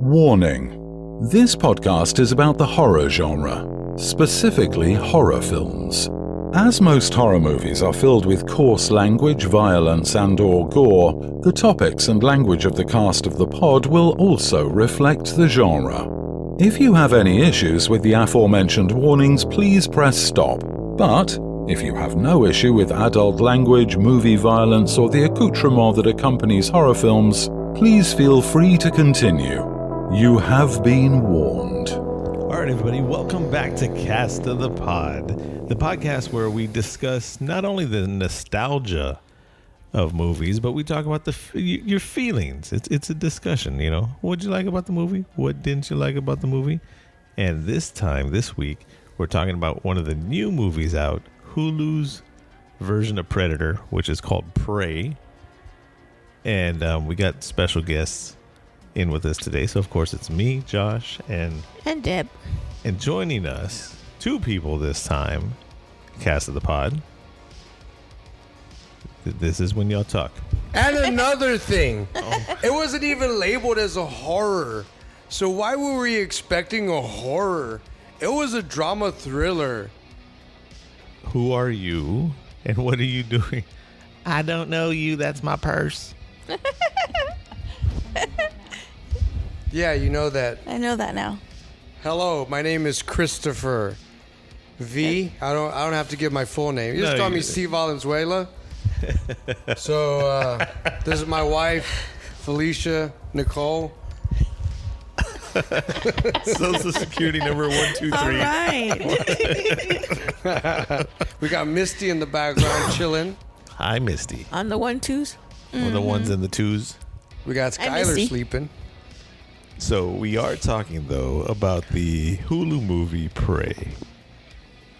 Warning. This podcast is about the horror genre, specifically horror films. As most horror movies are filled with coarse language, violence, and/or gore, the topics and language of the cast of the pod will also reflect the genre. If you have any issues with the aforementioned warnings, please press stop. But if you have no issue with adult language, movie violence, or the accoutrement that accompanies horror films, please feel free to continue. You have been warned. All right, everybody, welcome back to Cast of the Pod, the podcast where we discuss not only the nostalgia of movies, but we talk about your feelings. It's a discussion, you know. What'd you like about the movie? What didn't you like about the movie? And this week, we're talking about one of the new movies out, Hulu's version of Predator, which is called Prey. And we got special guests in with us today. So, of course, it's me, Josh, and Deb. And joining us, two people this time, Cast of the Pod. This is when y'all talk. And another thing, It wasn't even labeled as a horror. So why were we expecting a horror? It was a drama thriller. Who are you, and what are you doing? I don't know you. That's my purse. Yeah, you know that. I know that now. Hello, my name is Christopher V. I don't have to give my full name. You just call me Steve Valenzuela. So this is my wife, Felicia Nicole. Social security number 123. All right. We got Misty in the background chilling. Hi, Misty. On the 1-2s. Or the ones and the twos. We got Skylar sleeping. So we are talking, though, about the Hulu movie Prey.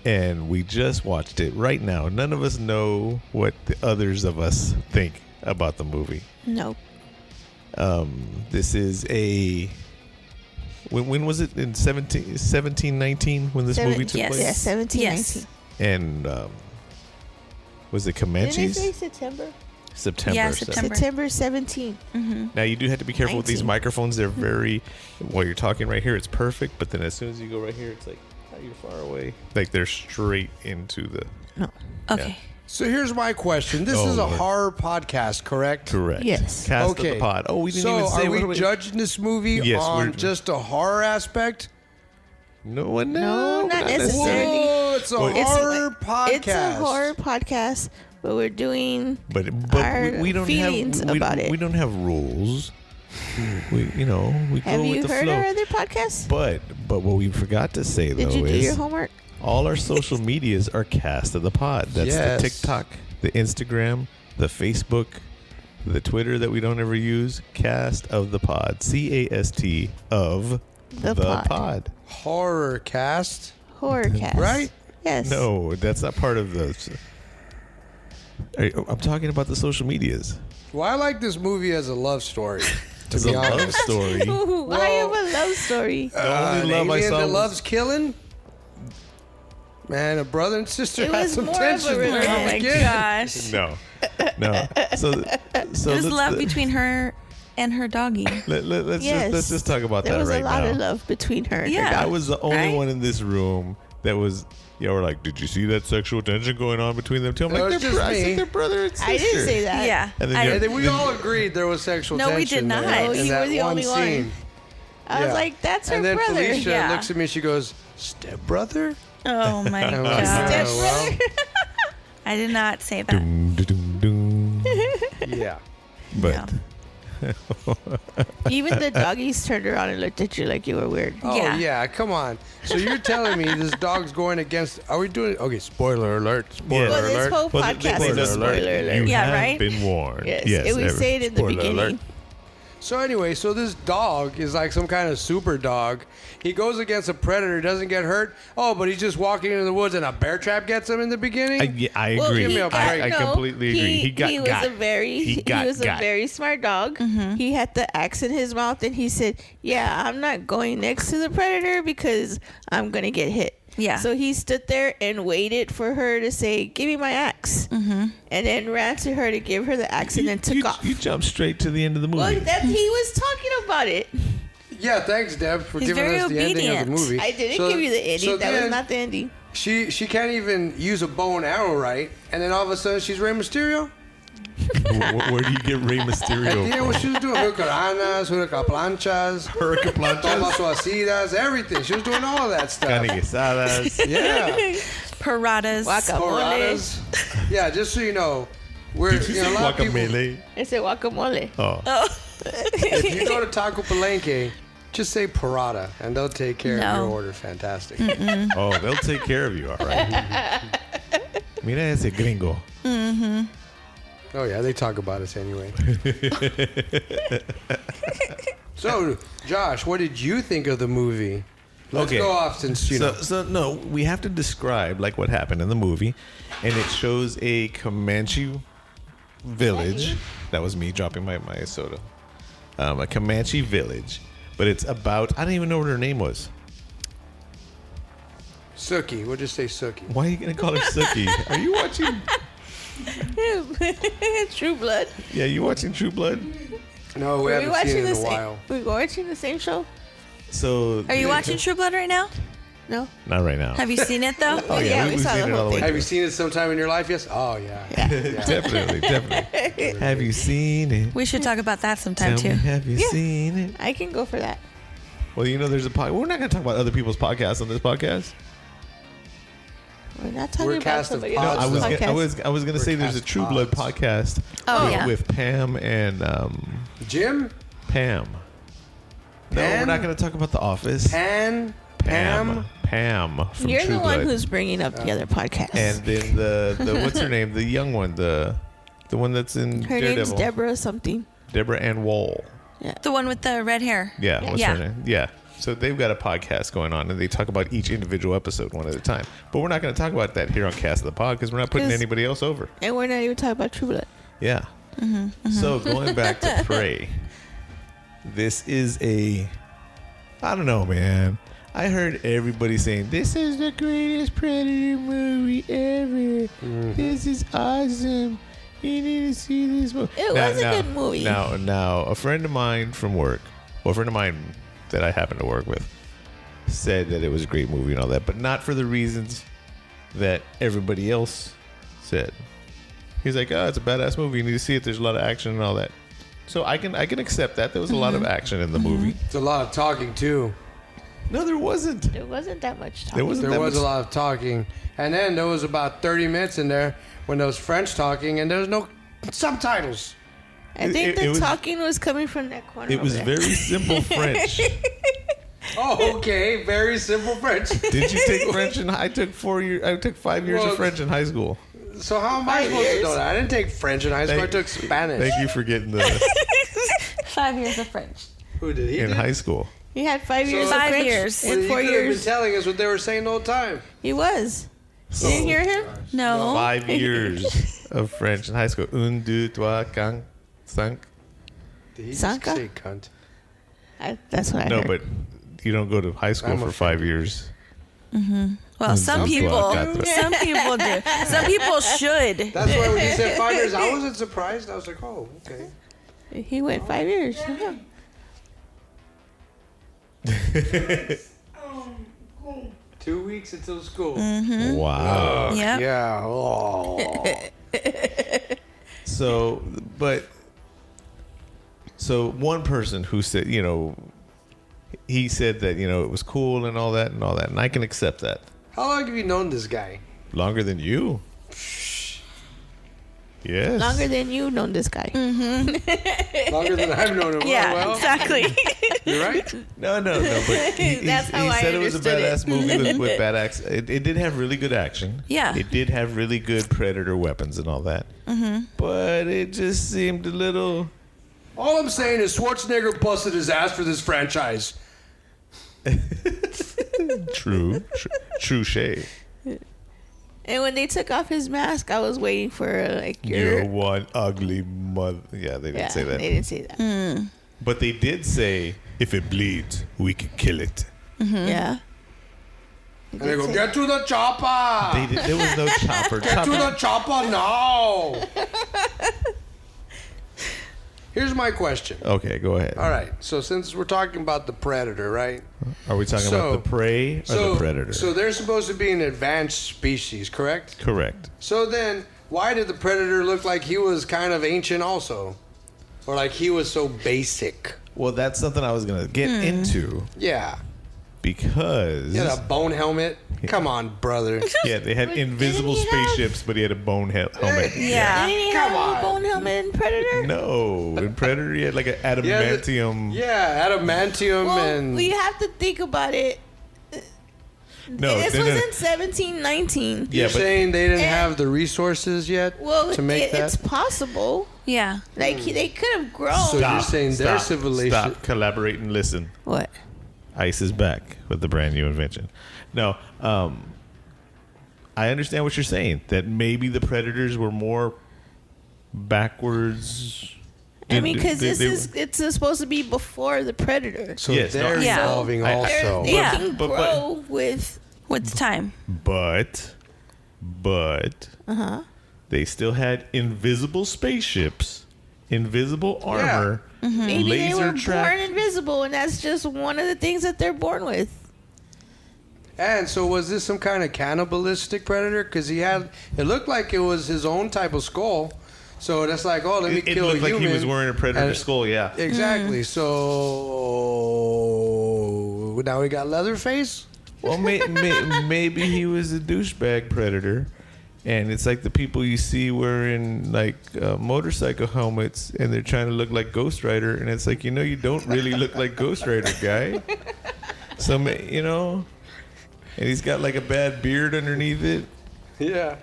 And we just watched it right now. None of us know what the others of us think about the movie. Nope. This is a... When was it? In 1719 when this movie took place? Yeah, 1719. Yes. And was it Comanches? Didn't they say September? September. Yeah, September 17. Mm-hmm. Now, you do have to be careful with these microphones. They're very... While you're talking right here, it's perfect. But then as soon as you go right here, it's like, oh, you're far away. Like, they're straight into the... No. Okay. Yeah. So here's my question. This is a horror podcast, correct? Correct. Yes. Cast of the Pod. Oh, we didn't even say... So are we judging this movie on just a horror aspect? No, not necessarily. Whoa, it's a horror podcast. It's a horror podcast, but we're doing our we don't feelings about it. We don't have rules. We Have go with the you heard flow. our other podcasts? But what we forgot to say, Did though, you do is your homework? all our social medias are Cast of the Pod. That's the TikTok, the Instagram, the Facebook, the Twitter that we don't ever use. Cast of the Pod. CAST of the pod. Horror cast. Horror cast. Right? Yes. No, that's not part of the... I'm talking about the social medias. Well, I like this movie as a love story. It's a love story. Why have a love story? The only love I saw that loves killing. Man, a brother and sister It had was some more tension. of a... Oh my gosh. No. So It was love between her and her doggy. Let's just talk about that right now. There was a lot of love between her and her dog. I was the only one in this room that was... Yeah, we're like, did you see that sexual tension going on between them two? I'm like, they're brother and sister. I didn't say that. Yeah. And then we all agreed there was sexual tension. No, we did not. No, in you that were the only one. scene. I was like, that's her and then brother. Felicia looks at me, she goes, stepbrother? Oh my I'm like, gosh. well, I did not say that. Doom, doom, doom. yeah. But... Even the doggies turned around and looked at you like you were weird. Oh, yeah, come on. So you're telling me this dog's going against... Are we doing... Okay, spoiler alert. Spoiler Well, alert. this whole podcast is a spoiler alert. You Yeah, have right? been warned. Yes, we say it in the beginning. Alert. So anyway, so this dog is like some kind of super dog. He goes against a predator, doesn't get hurt. Oh, but he's just walking into the woods and a bear trap gets him in the beginning? I Well, agree. give me a break. I completely agree. He was a very smart dog. Mm-hmm. He had the axe in his mouth and he said, yeah, I'm not going next to the predator because I'm going to get hit. Yeah. So he stood there and waited for her to say, give me my axe. Mm-hmm. And then ran to her to give her the axe and then took off. You jumped straight to the end of the movie. Well, he was talking about it. Yeah, thanks, Deb, for He's giving very us the ending of the obedient. movie. I didn't give you the ending. That was then not the ending. She can't even use a bow and arrow right, and then all of a sudden she's Rey Mysterio? Where do you get Rey At the Mysterio end, what she was doing, huracananas, huracaplanchas, from? tomas everything. She was doing all of that stuff. Carne guisadas. Yeah. Paradas. Guacamole. Poradas. Yeah, just so you know, we're Did you say a lot of people. guacamole? I said guacamole. Oh. If you go to Taco Palenque, just say parada, and they'll take care of No. your order. Fantastic. Oh, they'll take care of you, all right. Mira ese gringo. Oh yeah, they talk about us anyway. So, Josh, what did you think of the movie? Let's Okay. go off since you know. So no, we have to describe like what happened in the movie, and it shows a Comanche village. That was me dropping my soda. A Comanche village, but it's about, I don't even know what her name was. Suki, we'll just say Suki. Why are you gonna call her Suki? Are you watching? True Blood. Yeah, you watching True Blood? No, we Are we haven't seen watching it in the a same? while. We watching the same show? So Are you watching True Blood right now? No. Not right now. Have you seen it though? Oh Yeah, yeah, we we've saw seen the it all whole the way. Have you seen it sometime in your life? Yes. Oh yeah. Yeah. Definitely. Have you seen it? We should talk about that sometime Tell me, too. have you Yeah. seen it? I can go for that. Well, you know, there's a podcast. We're not going to talk about other people's podcasts on this podcast. We're not talking We're about cast of somebody pods. else's I was going to say there's a cast True Blood pods. podcast. Oh, yeah. With Pam and Jim, Pam. No, Pam? we're not going to talk about The Office. Pam. Pam from You're True the one Blood. who's bringing up the other podcast. And then the what's her name? The young one, the one that's in her Daredevil. name's Deborah something. Deborah Ann Woll. The one with the red hair. Yeah, what's Yeah. her name? Yeah. So they've got a podcast going on, and they talk about each individual episode one at a time. But we're not going to talk about that here on Cast of the Pod because we're not putting 'Cause- anybody else over. And we're not even talking about True Blood. Yeah. So going back to Prey, this is I don't know, man. I heard everybody saying this is the greatest Predator movie ever. This is awesome. You need to see this movie. It was a good movie. Now, a friend of mine from work, well, a friend of mine that I happen to work with, said that it was a great movie and all that, but not for the reasons that everybody else said. He's like, oh, it's a badass movie. You need to see it. There's a lot of action and all that. So I can accept that. There was a lot of action in the movie. It's a lot of talking too. No, there wasn't. There wasn't that much talking. There wasn't. There that was much. a lot of talking, and then there was about 30 minutes in there when there was French talking, and there was no subtitles. I think it the was- talking was coming from that corner. It was over there. very simple French. Oh, okay, very simple French. Did you take French in? I took 4 years. I took 5 years Well, of French in high school. So how am I 5 supposed to years? know that? I didn't take French in high school. Thank- I took Spanish. Thank you for getting the 5 years of French. Who did he? in did? high school. He had 5 years. of 5 French years. Well, in you 4 could have been years. telling us what they were saying the whole time. He was. You didn't hear him? No. 5 years of French in high school. Un, deux, trois, quatre, cinq. Did he Sanka? just say cunt? That's what I No, heard. but you don't go to high school I'm for offended. 5 years. Well, some Some people. people. Some people do. Some people should. That's why when he said 5 years, I wasn't surprised. I was like, oh, okay. He went 5 years. 2 weeks until school. Wow. Yep. Yeah. Oh. So one person who said, he said that, it was cool and all that, and I can accept that. How long have you known this guy? Longer than you. Yes. Longer than you known this guy. Longer than I've known him. Yeah, Oh, well, exactly. you're right. No, but That's how he I said it was a understood badass it. movie with bad action. It did have really good action. Yeah. It did have really good Predator weapons and all that. Mm-hmm. But it just seemed a little... All I'm saying is Schwarzenegger busted his ass for this franchise. True shade. And when they took off his mask, I was waiting for like You're one ugly mother. Yeah, they didn't say that. They didn't say that. But they did say, if it bleeds, we can kill it. Yeah. And they go, get to the chopper! There was no chopper. Get to the chopper now! Here's my question. Okay, go ahead. All right. So since we're talking about the predator, right? Are we talking about the prey or the predator? So they're supposed to be an advanced species, correct? Correct. So then, why did the predator look like he was kind of ancient also? Or like he was so basic? Well, that's something I was going to get into. Yeah. Because... He had a bone helmet. Come on, brother. Yeah, they had But invisible didn't he have- spaceships, but he had a bone helmet. Yeah. Didn't he Come have on. a bone helmet in Predator? No, in Predator he had like an adamantium. Yeah, adamantium Well, and... you have to think about it. No, This no, was no. in 1719. Yeah, You're but saying they didn't And- have the resources yet Well, to make it's that? possible. Yeah. Like they could have grown. So you're saying their civilization... Stop, collaborate and listen. What? ICE is back with the brand new invention. No, I understand what you're saying. That maybe the predators were more backwards. I mean, because it's supposed to be before the Predator. So Yes, no, they're Yeah. evolving I- also. They Yeah. can But- grow with. With time. But they still had invisible spaceships, invisible armor, Maybe they were laser track. born invisible, and that's just one of the things that they're born with. And so was this some kind of cannibalistic predator? Because it looked like it was his own type of skull. So that's like, oh, let me It kill a looked like human. he was wearing a predator And- skull. Yeah. Exactly. So now we got Leatherface? Well, maybe he was a douchebag predator, and it's like the people you see wearing like motorcycle helmets, and they're trying to look like Ghost Rider, and it's like, you don't really look like Ghost Rider, guy. And he's got like a bad beard underneath it. Yeah.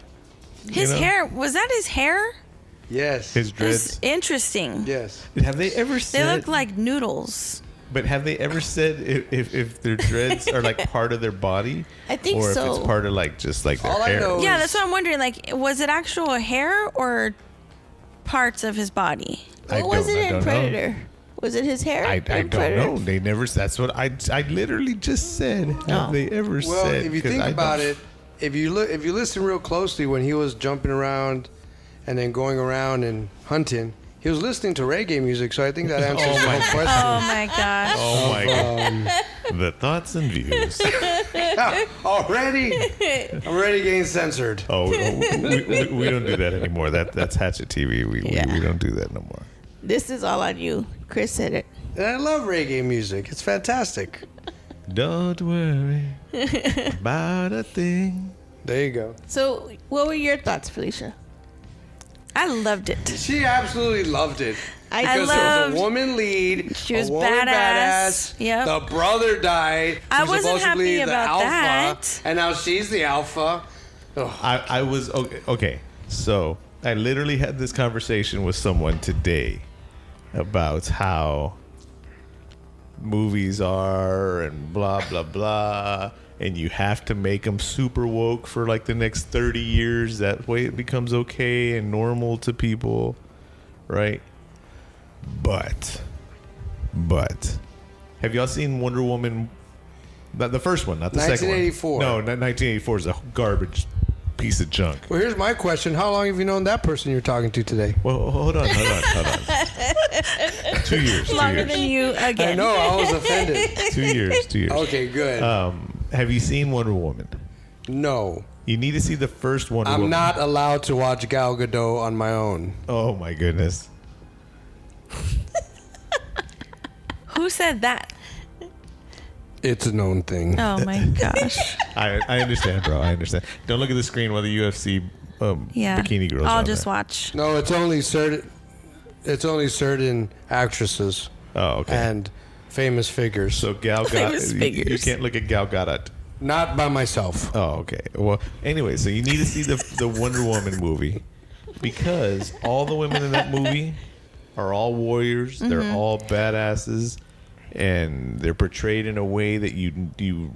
His know? hair, was that his hair? Yes. His It's dreads. interesting. Yes. Have they ever They said? look like noodles. But have they ever said if their dreads are like part of their body? I think or so. if it's part of like just like their All I hair? know- Yeah, that's what I'm wondering. Like, was it actual hair or parts of his body? What was it in Predator? Was it his hair? I in don't Predator? know. They never. That's what I literally just said. Have Oh. they ever Well, said? if you 'Cause think I about don't- it, if you listen real closely when he was jumping around and then going around and hunting, he was listening to reggae music. So I think that answers the whole question. Oh my gosh. Oh my god. The thoughts and views. Already? I'm already getting censored. Oh, we don't do that anymore. That's Hatchet TV. We don't do that no more. This is all on you. Chris said it. And I love reggae music. It's fantastic. Don't worry about a thing. There you go. So, what were your thoughts, Felicia? I loved it. She absolutely loved it. I Because there was loved- a woman lead. She was a woman badass. Yep. The brother died. I She was wasn't supposed to be happy the about alpha, that. And now she's the alpha. I was okay. So I literally had this conversation with someone today about how movies are and blah blah blah, and you have to make them super woke for like the next 30 years. That way it becomes okay and normal to people, right? But have y'all seen Wonder Woman? The first one, not the second one. 1984. No, 1984 is a garbage piece of junk. Well, here's my question. How long have you known that person you're talking to today? Well, hold on. 2 years. Longer than you again. I know. I was offended. 2 years. 2 years. Okay, good. Have you seen Wonder Woman? No. You need to see the first Wonder Woman. I'm not allowed to watch Gal Gadot on my own. Oh my goodness. Who said that? It's a known thing. Oh my gosh. I understand, bro. I understand. Don't look at the screen while the UFC Yeah. bikini girls. I'll on just there. watch. No, it's only certain. It's only certain actresses Oh, okay. and famous figures. So Gal Famous Gadot. You figures. can't look at Gal Gadot. Not by myself. Oh, okay. Well, anyway, so you need to see the Wonder Woman movie because all the women in that movie are all warriors. Mm-hmm. They're all badasses, and they're portrayed in a way that you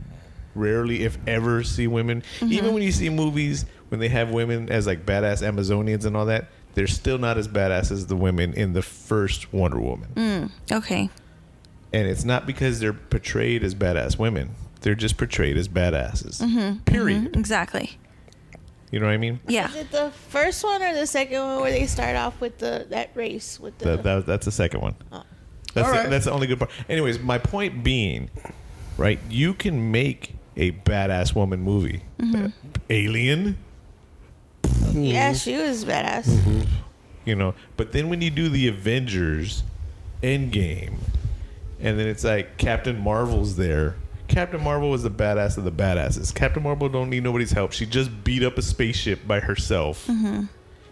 rarely, if ever, see women. Mm-hmm. Even when you see movies when they have women as like badass Amazonians and all that, they're still not as badass as the women in the first Wonder Woman. Okay. And it's not because they're portrayed as badass women. They're just portrayed as badasses. Mm-hmm. Period. Exactly. You know what I mean? Yeah. Is it the first one or the second one where they start off with that race with the? That's the second one. Oh. That's the only good part. Anyways, my point being, right? You can make a badass woman movie. Alien. Yeah, she was badass. You know, but then when you do the Avengers Endgame, and then it's like Captain Marvel's there. Captain Marvel was the badass of the badasses. Captain Marvel don't need nobody's help. She just beat up a spaceship by herself.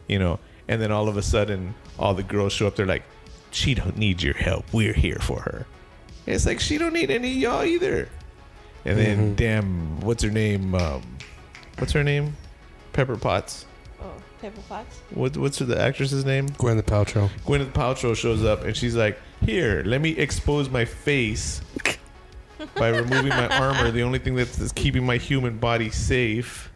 You know, and then all of a sudden, all the girls show up. They're like, she don't need your help. We're here for her. And it's like, she don't need any of y'all either. And then, damn, what's her name? Pepper Potts. Oh, Pepper Potts. What's the actress's name? Gwyneth Paltrow. Gwyneth Paltrow shows up and she's like, here, let me expose my face by removing my armor, the only thing that's keeping my human body safe.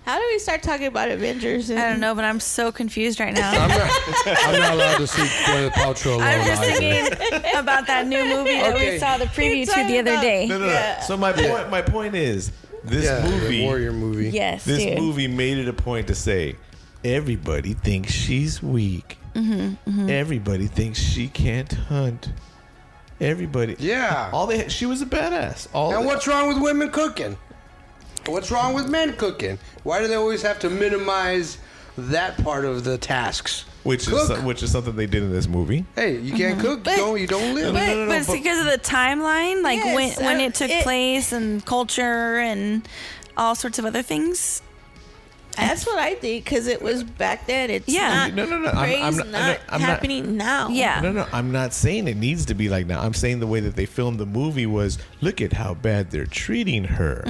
How do we start talking about Avengers? I don't know, but I'm so confused right now. I'm not allowed to see Gwyneth Paltrow alone. I'm just either. thinking about that new movie that Okay. we saw the preview to the other day. No. So my point is, this the movie, warrior movie. Yes, this dude. movie made it a point to say, everybody thinks she's weak. Everybody thinks she can't hunt. Everybody. Yeah. She was a badass. And what's wrong with women cooking? What's wrong with men cooking? Why do they always have to minimize that part of the tasks? Which is something they did in this movie. Hey, you can't cook. You don't live. But it's because of the timeline, like Yes, when it took place and culture and all sorts of other things. That's what I think, because it was back then. It's Yeah. not. No. Praise not happening now. Yeah. No. I'm not saying it needs to be like now. I'm saying the way that they filmed the movie was, look at how bad they're treating her.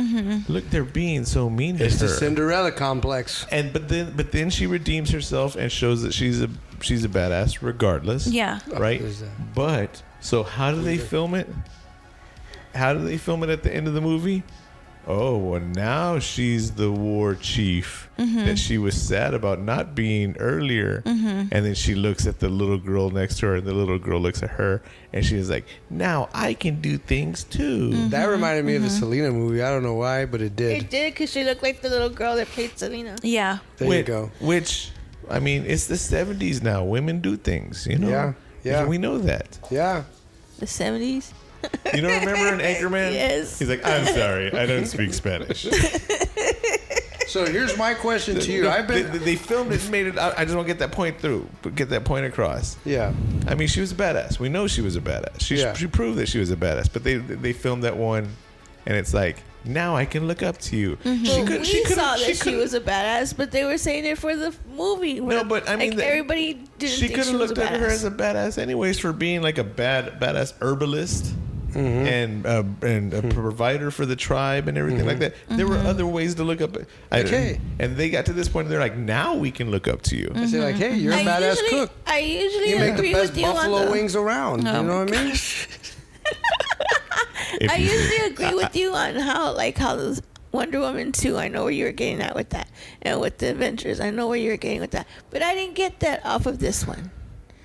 Look, they're being so mean to It's her. the Cinderella complex. And but then she redeems herself and shows that she's a badass regardless. Yeah. Right? There's that. But so how do they film it? How do they film it at the end of the movie? Oh, well, now she's the war chief that she was sad about not being earlier. And then she looks at the little girl next to her, and the little girl looks at her, and she was like, now I can do things too. That reminded me of the Selena movie. I don't know why, but it did. It did, because she looked like the little girl that played Selena. Yeah. There you go. Which, I mean, it's the 70s now. Women do things, you know? Yeah. We know that. Yeah. The 70s. You don't remember an Anchorman? Yes. He's like, I'm sorry, I don't speak Spanish. So here's my question to you. They filmed it and made it. I just want to get that point through, get that point across. Yeah. I mean, she was a badass. We know she was a badass. She proved that she was a badass. But they filmed that one, and it's like, now I can look up to you. We saw that she was a badass, but they were saying it for the movie. No, but I mean, like, everybody didn't she think could she have was a looked at her as badass. a badass anyways for being like a badass herbalist. And a provider for the tribe and everything like that. There were other ways to look up. Okay. And they got to this point and they're like, now we can look up to you. I say like, hey, you're a badass cook. I usually You make agree the best with you on buffalo the. wings around. You know what I mean? If I you- usually agree with you on how this Wonder Woman 2, I know where you were getting at with that. And with the Avengers, I know where you were getting with that. But I didn't get that off of this one.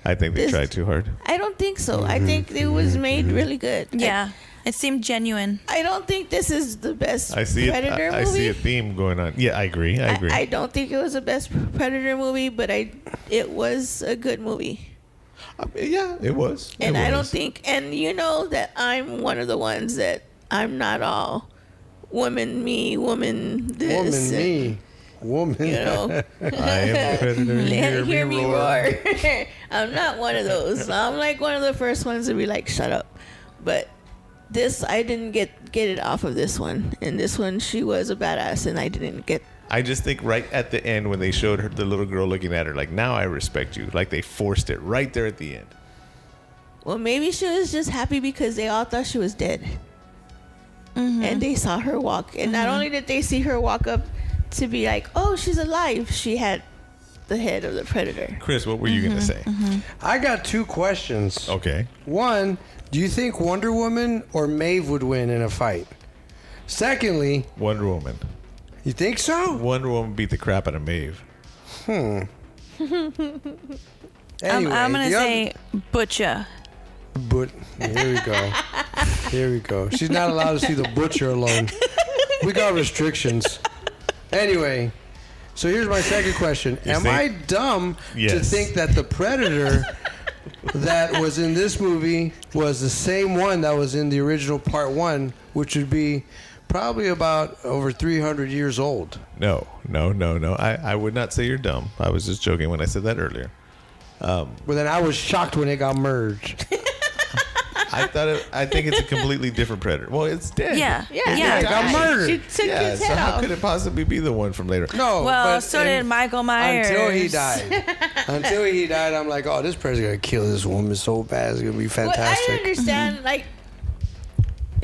I think they This- tried too hard. I don't think so. I think it was made really good. Yeah. It seemed genuine. I don't think this is the best I see Predator it. movie. I see a theme going on. Yeah, I agree. I don't think it was the best Predator movie, but it was a good movie. Yeah, it was. And It I don't was. think, and you know that I'm one of the ones that I'm not all woman me, woman this. Woman, me. Woman. You know, I am a predator. hear me roar. I'm not one of those. I'm like one of the first ones to be like, shut up. But this, I didn't get it off of this one. And this one, she was a badass, and I didn't get. I just think right at the end when they showed her, the little girl looking at her, like, now I respect you. Like they forced it right there at the end. Well, maybe she was just happy because they all thought she was dead. And they saw her walk. And not only did they see her walk up to be like, oh, she's alive, she had the head of the Predator. Chris, what were you going to say? I got two questions. Okay. One, do you think Wonder Woman or Maeve would win in a fight? Secondly, Wonder Woman. you think so? Wonder Woman beat the crap out of Maeve. Anyway, I'm going to the say Butcha. But here we go. Here we go. She's not allowed to see the butcher alone. We got restrictions. Anyway, So here's my second question. Am I dumb to Yes. think that the predator that was in this movie was the same one that was in the original part 1, which would be probably about over 300 years old? No. I would not say you're dumb. I was just joking when I said that earlier. But then I was shocked when it got merged. I think it's a completely different predator. Well, it's dead. Yeah. It got murdered. She took Yeah, his so head how off. could it possibly be the one from later? No. Well, but so did Michael Myers. Until he died. Until he died, I'm like, oh, this predator's going to kill this woman so bad. It's going to be Well, fantastic. I understand. Like,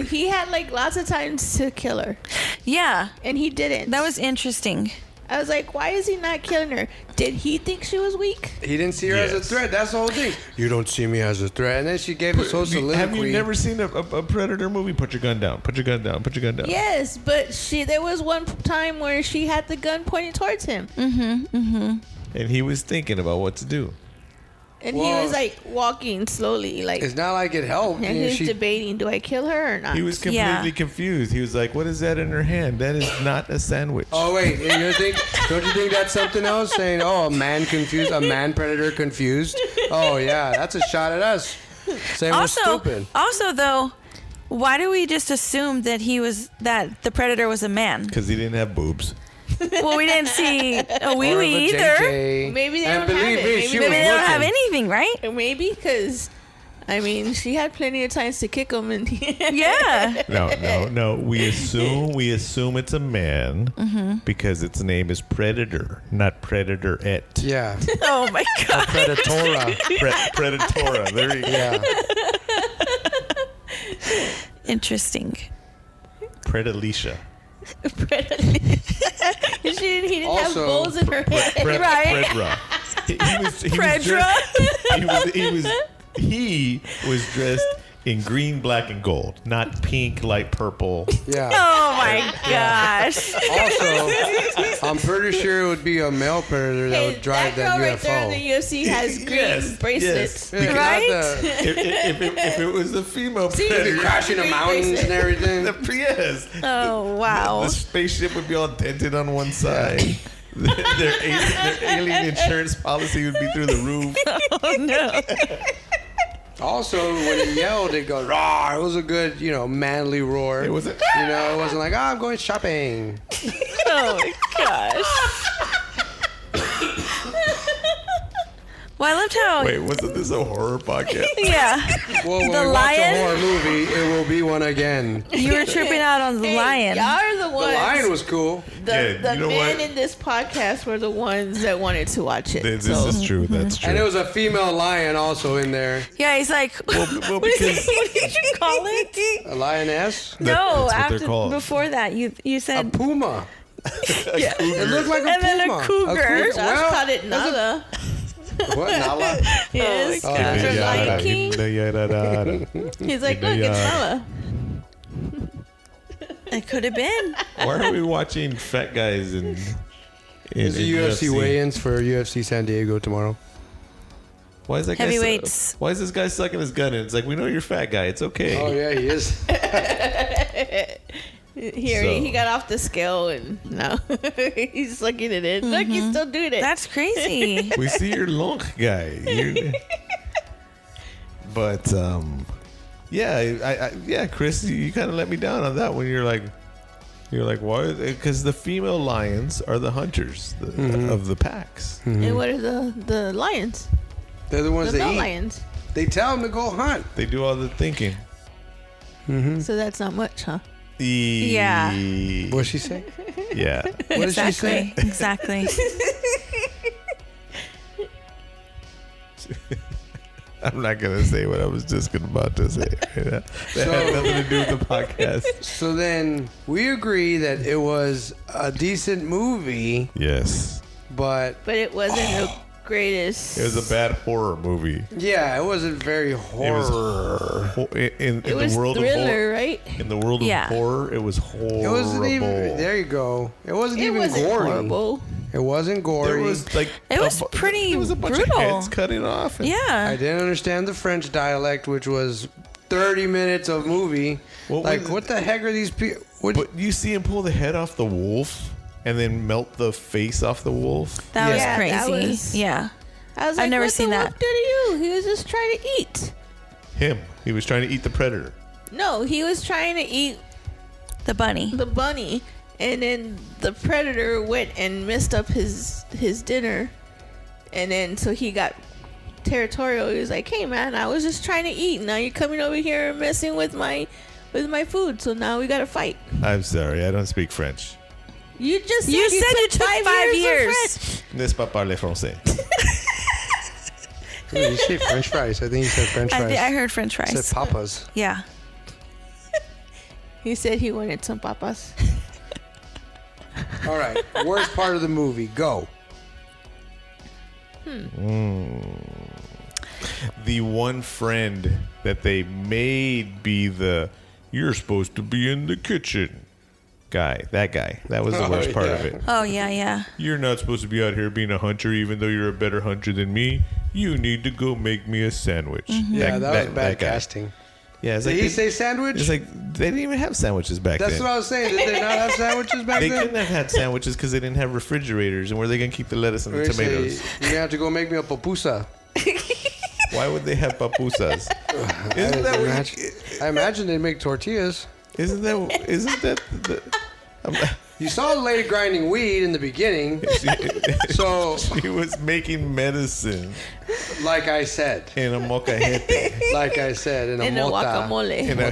he had like lots of times to kill her, Yeah. and he didn't. That was interesting. I was like, why is he not killing her? Did he think she was weak? He didn't see her as a Yes. threat. That's the whole thing. You don't see me as a threat. And then she gave us whole soliloquy. Have you never seen a predator movie? Put your gun down. Put your gun down. Put your gun down. Yes, but there was one time where she had the gun pointed towards him, And he was thinking about what to do. and he Well, was like walking slowly, like, It's not like it helped. and You know, he was she- debating, do I kill her or not? He was completely confused. He was like, "What is that in her hand? That is not a sandwich." Oh, wait. Don't you think that's something else? Saying, oh, a man confused, a man predator confused? Oh, yeah. That's a shot at us. Saying we're stupid. Also, though, why do we just assume that the predator was a man? Because he didn't have boobs. Well, we didn't see a wee Or wee a either. JJ. Maybe they And don't have believe it. me, Maybe she Maybe was they don't have looking. anything, right? Maybe because, I mean, she had plenty of times to kick him, and Yeah. No. We assume it's a man because its name is Predator, not Predator-et. Yeah. Oh my God. Predatora. Predatora. There you go. Yeah. Interesting. Predalicia. he didn't have Also, bowls in her head. Right. Predra. He was dressed in green, black, and gold, not pink, light purple. Yeah. Oh my gosh. Also, I'm pretty sure it would be a male predator that would drive that girl that right there in UFO. the UFC has green Yes, bracelets. yes. Yeah, Right? not the- If it was a female See, predator, crashing the mountains and everything. yes, Oh wow. the spaceship would be all dented on one side. their alien insurance policy would be through the roof. Oh no. Also, when it yelled, it goes, roar. It was a good, manly roar. It was a- it wasn't like, I'm going shopping. Oh my gosh. Well, I loved how. Wait, wasn't this a horror podcast? Yeah. Well, when The we watch a lion? horror movie, it will be one again. You were tripping out on the Hey, lion. Y'all are the The ones. lion was cool. the Yeah, you know men what? in this podcast were the ones that wanted to watch it. This so. is true. That's true. And it was a female lion also in there. Yeah, he's like. well, what because did you call it? A lioness? No, that's what they're after called. before that, you A said. puma. Yeah. It looked like a And then a puma. cougar. Josh called it Nala. What, Nala? Yes. Oh, From yeah. Lion King. He's like, look, it's Nala. It could have been. Why are we watching fat guys in It's the UFC weigh-ins for UFC San Diego tomorrow. Why is that guy Heavyweights. why is this guy sucking his gun in? It's like, we know you're a fat guy. It's okay. Oh, yeah, he is. He got off the scale and no, he's sucking it in. Look, he's still doing it. That's crazy. We see your lunk guy. But yeah, Chris, you kind of let me down on that when you're like, why? Because the female lions are the hunters of the packs. And what are the lions? They're the ones The that male eat. lions. They tell them to go hunt. They do all the thinking. So that's not much, huh? Yeah. What'd she say? Yeah. What did she say? Exactly. I'm not gonna say what I was just about to say. That had nothing to do with the podcast. So then we agree that it was a decent movie, Yes, but But it wasn't the greatest. it was a bad horror movie. yeah, it wasn't very It was horror. in It was the world of thriller, horror. right? In the world of Yeah. horror, it was horrible. It wasn't even. There you go. It wasn't It even wasn't gory. horrible. It wasn't gory. There was like It was pretty There was a bunch brutal. of heads cutting off. And I Yeah. didn't understand the French dialect, which was 30 minutes of movie. Well, like, wait, what the heck are these people? But you see him pull the head off the wolf. and then melt the face off the wolf. That was Yeah, crazy. that was- yeah. I was like, I've never what seen the that. wolf did to you? He was just trying to eat. He was trying to eat the predator. No, he was trying to eat The bunny. the bunny, and then the predator went and messed up his dinner, and then so he got territorial. He was like, "Hey man, I was just trying to eat. Now you're coming over here and messing with my food. So now we gotta fight." I'm sorry, I don't speak French. You just said You said you took took 5 years. of French. N'est-ce pas parler français? Did you say French fries? I think you said French fries. I heard French You fries. said papas. Yeah. He said he wanted some papas. All right. Worst part of the movie. Go. The one friend that they made be the "you're supposed to be in the kitchen" guy. That guy. That was the worst part of it. Oh, yeah. You're not supposed to be out here being a hunter, even though you're a better hunter than me. You need to go make me a sandwich. Yeah, that was bad guy. casting. Yeah, it's Did like he say sandwich? it's like they didn't even have sandwiches back That's then. what I was saying. Did they not have sandwiches back They then? couldn't have had sandwiches because they didn't have refrigerators, and where are they gonna keep the lettuce and the They say, tomatoes? you have to go make me a pupusa. Why would they have papusas? Isn't that what you, I imagine they make tortillas. isn't that the You saw the lady grinding weed in the beginning. So, she was making medicine like I said, in a mocajete. like I said, in a In a mota. guacamole. In a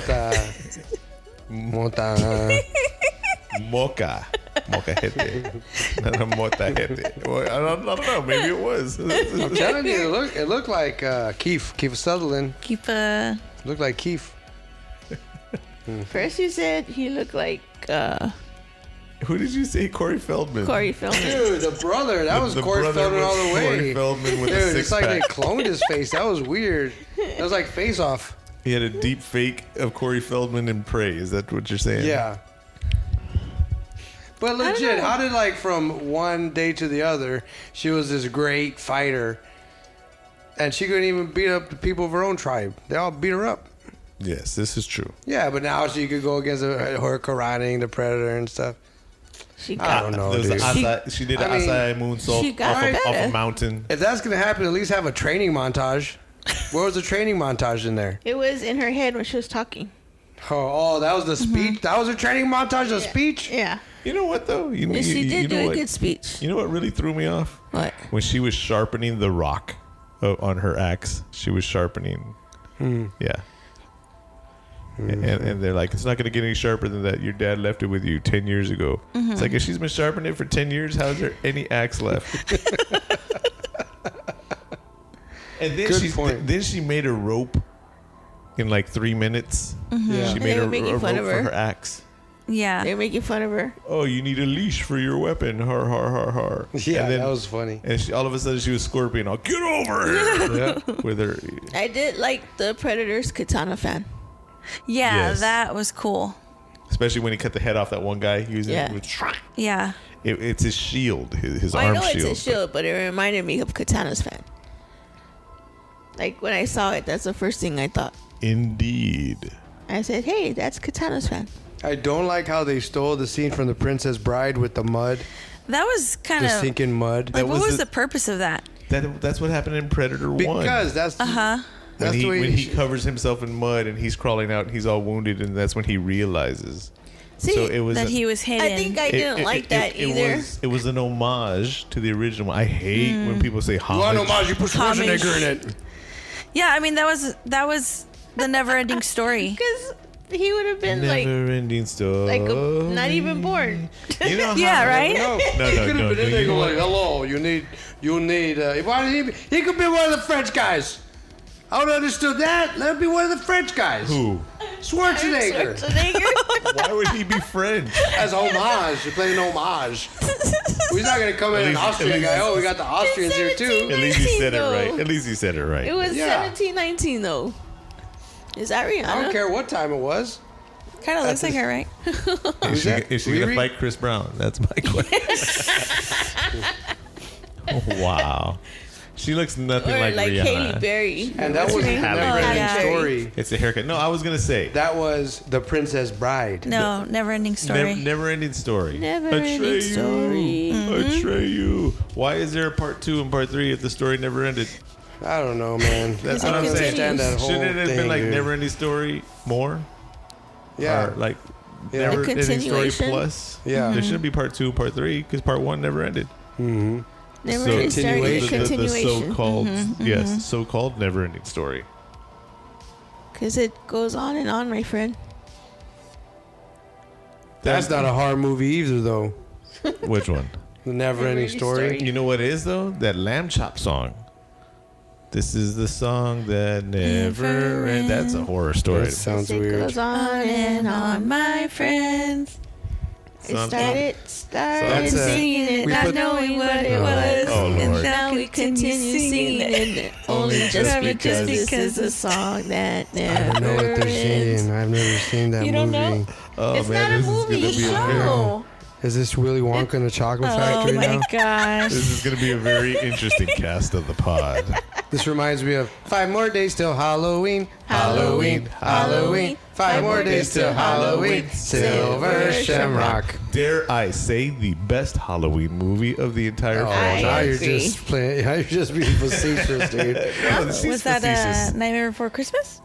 Mota. mocajete. Not a motajete. Well, I don't know. Maybe it was. I'm telling you, it looked like Keith Sutherland. Keep Looked like Keith. First you said he looked like Who did you say? Corey Feldman. Corey Feldman. Dude, the brother. That was The Corey brother Feldman was all the Corey way. Feldman with a Dude, it's like they six-pack. cloned his face. That was weird. That was like Face Off. He had a deep fake of Corey Feldman in Prey. Is that what you're saying? Yeah. But legit, how did like from one day to the other, she was this great fighter, and she couldn't even beat up the people of her own tribe. They all beat her up. Yes, this is true. Yeah, but now she could go against her karateing the predator and stuff. She I got don't know, There was dude. she did an I mean, acai moonsault she got off a better. mountain. If that's gonna happen, at least have a training montage. Where was the training montage in there? It was in her head when she was talking. Oh, that was the speech. That was a training montage of speech. Yeah. You know what though? You, And she did you do know a what? good speech. You know what really threw me off? What? When she was sharpening the rock on her axe. She was sharpening. Yeah. And they're like, it's not going to get any sharper than that. Your dad left it with you 10 years ago. It's like, if she's been sharpening it for 10 years, how is there any axe left? And then Good point. then she made a rope in like 3 minutes. Yeah. She They made were a making rope fun of for her. her axe. Yeah. They're making fun of her. Oh, you need a leash for your weapon. Har, har, har, har. Yeah, and then, that was funny. And all of a sudden she was Scorpion. Oh, get over here. Yeah. With her. I did like the Predator's katana fan. Yeah, Yes. that was cool. Especially when he cut the head off that one guy. He was Yeah. Yeah. It's his shield, his Well, I arm know shield. it's a shield, but it reminded me of Katana's fan. Like when I saw it, that's the first thing I thought. Indeed. I said, "Hey, that's Katana's fan." I don't like how they stole the scene from The Princess Bride with the mud, That was kind the of sinking mud. like, what was was the- the purpose of that? That's what happened in Predator 1. Because that's Uh-huh. that's when the way he covers himself in mud and he's crawling out and he's all wounded, and that's when he realizes. See, So it was That he was hidden. I think I didn't like that either. It was an homage to the original. I hate when people say homage. One homage, you put Homage. Schwarzenegger in it. Yeah, I mean that was the never-ending story. because he would have been like Never-ending story. not even born. You know how Yeah, right? No, No, he no, could no, have been in no, there you know going, "Hello, you need." Why did he could be one of the French guys. I would have understood that. Let him be one of the French guys. Who? Schwarzenegger. Why would he be French? As homage, you're playing homage. He's not gonna come in an least- Austrian at least- guy. Oh, we got the Austrians here too. At least he said it No. right. At least he said it right. It was Yeah. 1719 though. Is that Rihanna? I don't care what time it was. Kind of looks like her, right? Is she, that? is she gonna Riri? fight Chris Brown? That's my question. Oh, wow. She looks nothing Or like like Rihanna. Haley Berry. And that was name? Never Oh, Ending yeah. Story. It's a haircut. No, I was gonna say That was The Princess Bride. No, never ending story. never ending story. Never-ending story. Atreyu. Why is there a part 2 and part 3 if the story never ended? I don't know, man. That's I what I'm don't saying. understand that whole Shouldn't it have thing, been like dude. never ending story more? Yeah. Or like Yeah. never A ending story continuation? plus? Yeah. There shouldn't be part 2 and part 3 because part 1 never ended. Mm-hmm. Never-ending story. Continuation. The Continuation. so-called yes, so-called never ending story. Because it goes on and on, my friend. That's not a horror movie either, though. Which one? The Never Ending Never-ending Story. Story. You know what it is though? That Lamb Chop song. This is the song that never ends. That's a horror story. That sounds It weird. goes on and on, my friends. It Something. started That's a- singing it, we not put- knowing what it Oh. was. Oh, Lord. And now we continue singing it. Only just because this because- is a song that I don't know what never they're ends. singing. I've never seen that You movie. don't know? Oh, It's man, not a this is movie, gonna it's be a a very, show. Is this Willy Wonka and the Chocolate Oh Factory my now? gosh. this is going to be a very interesting cast of the pod. This reminds me of 5 more days till Halloween. Halloween. Halloween. 5 more days till Halloween. Silver Shamrock. Dare I say the best Halloween movie of the entire Oh, I now you're agree. just playing. Now you're just being facetious, dude. No, this is Was that facetious. Nightmare Before Christmas?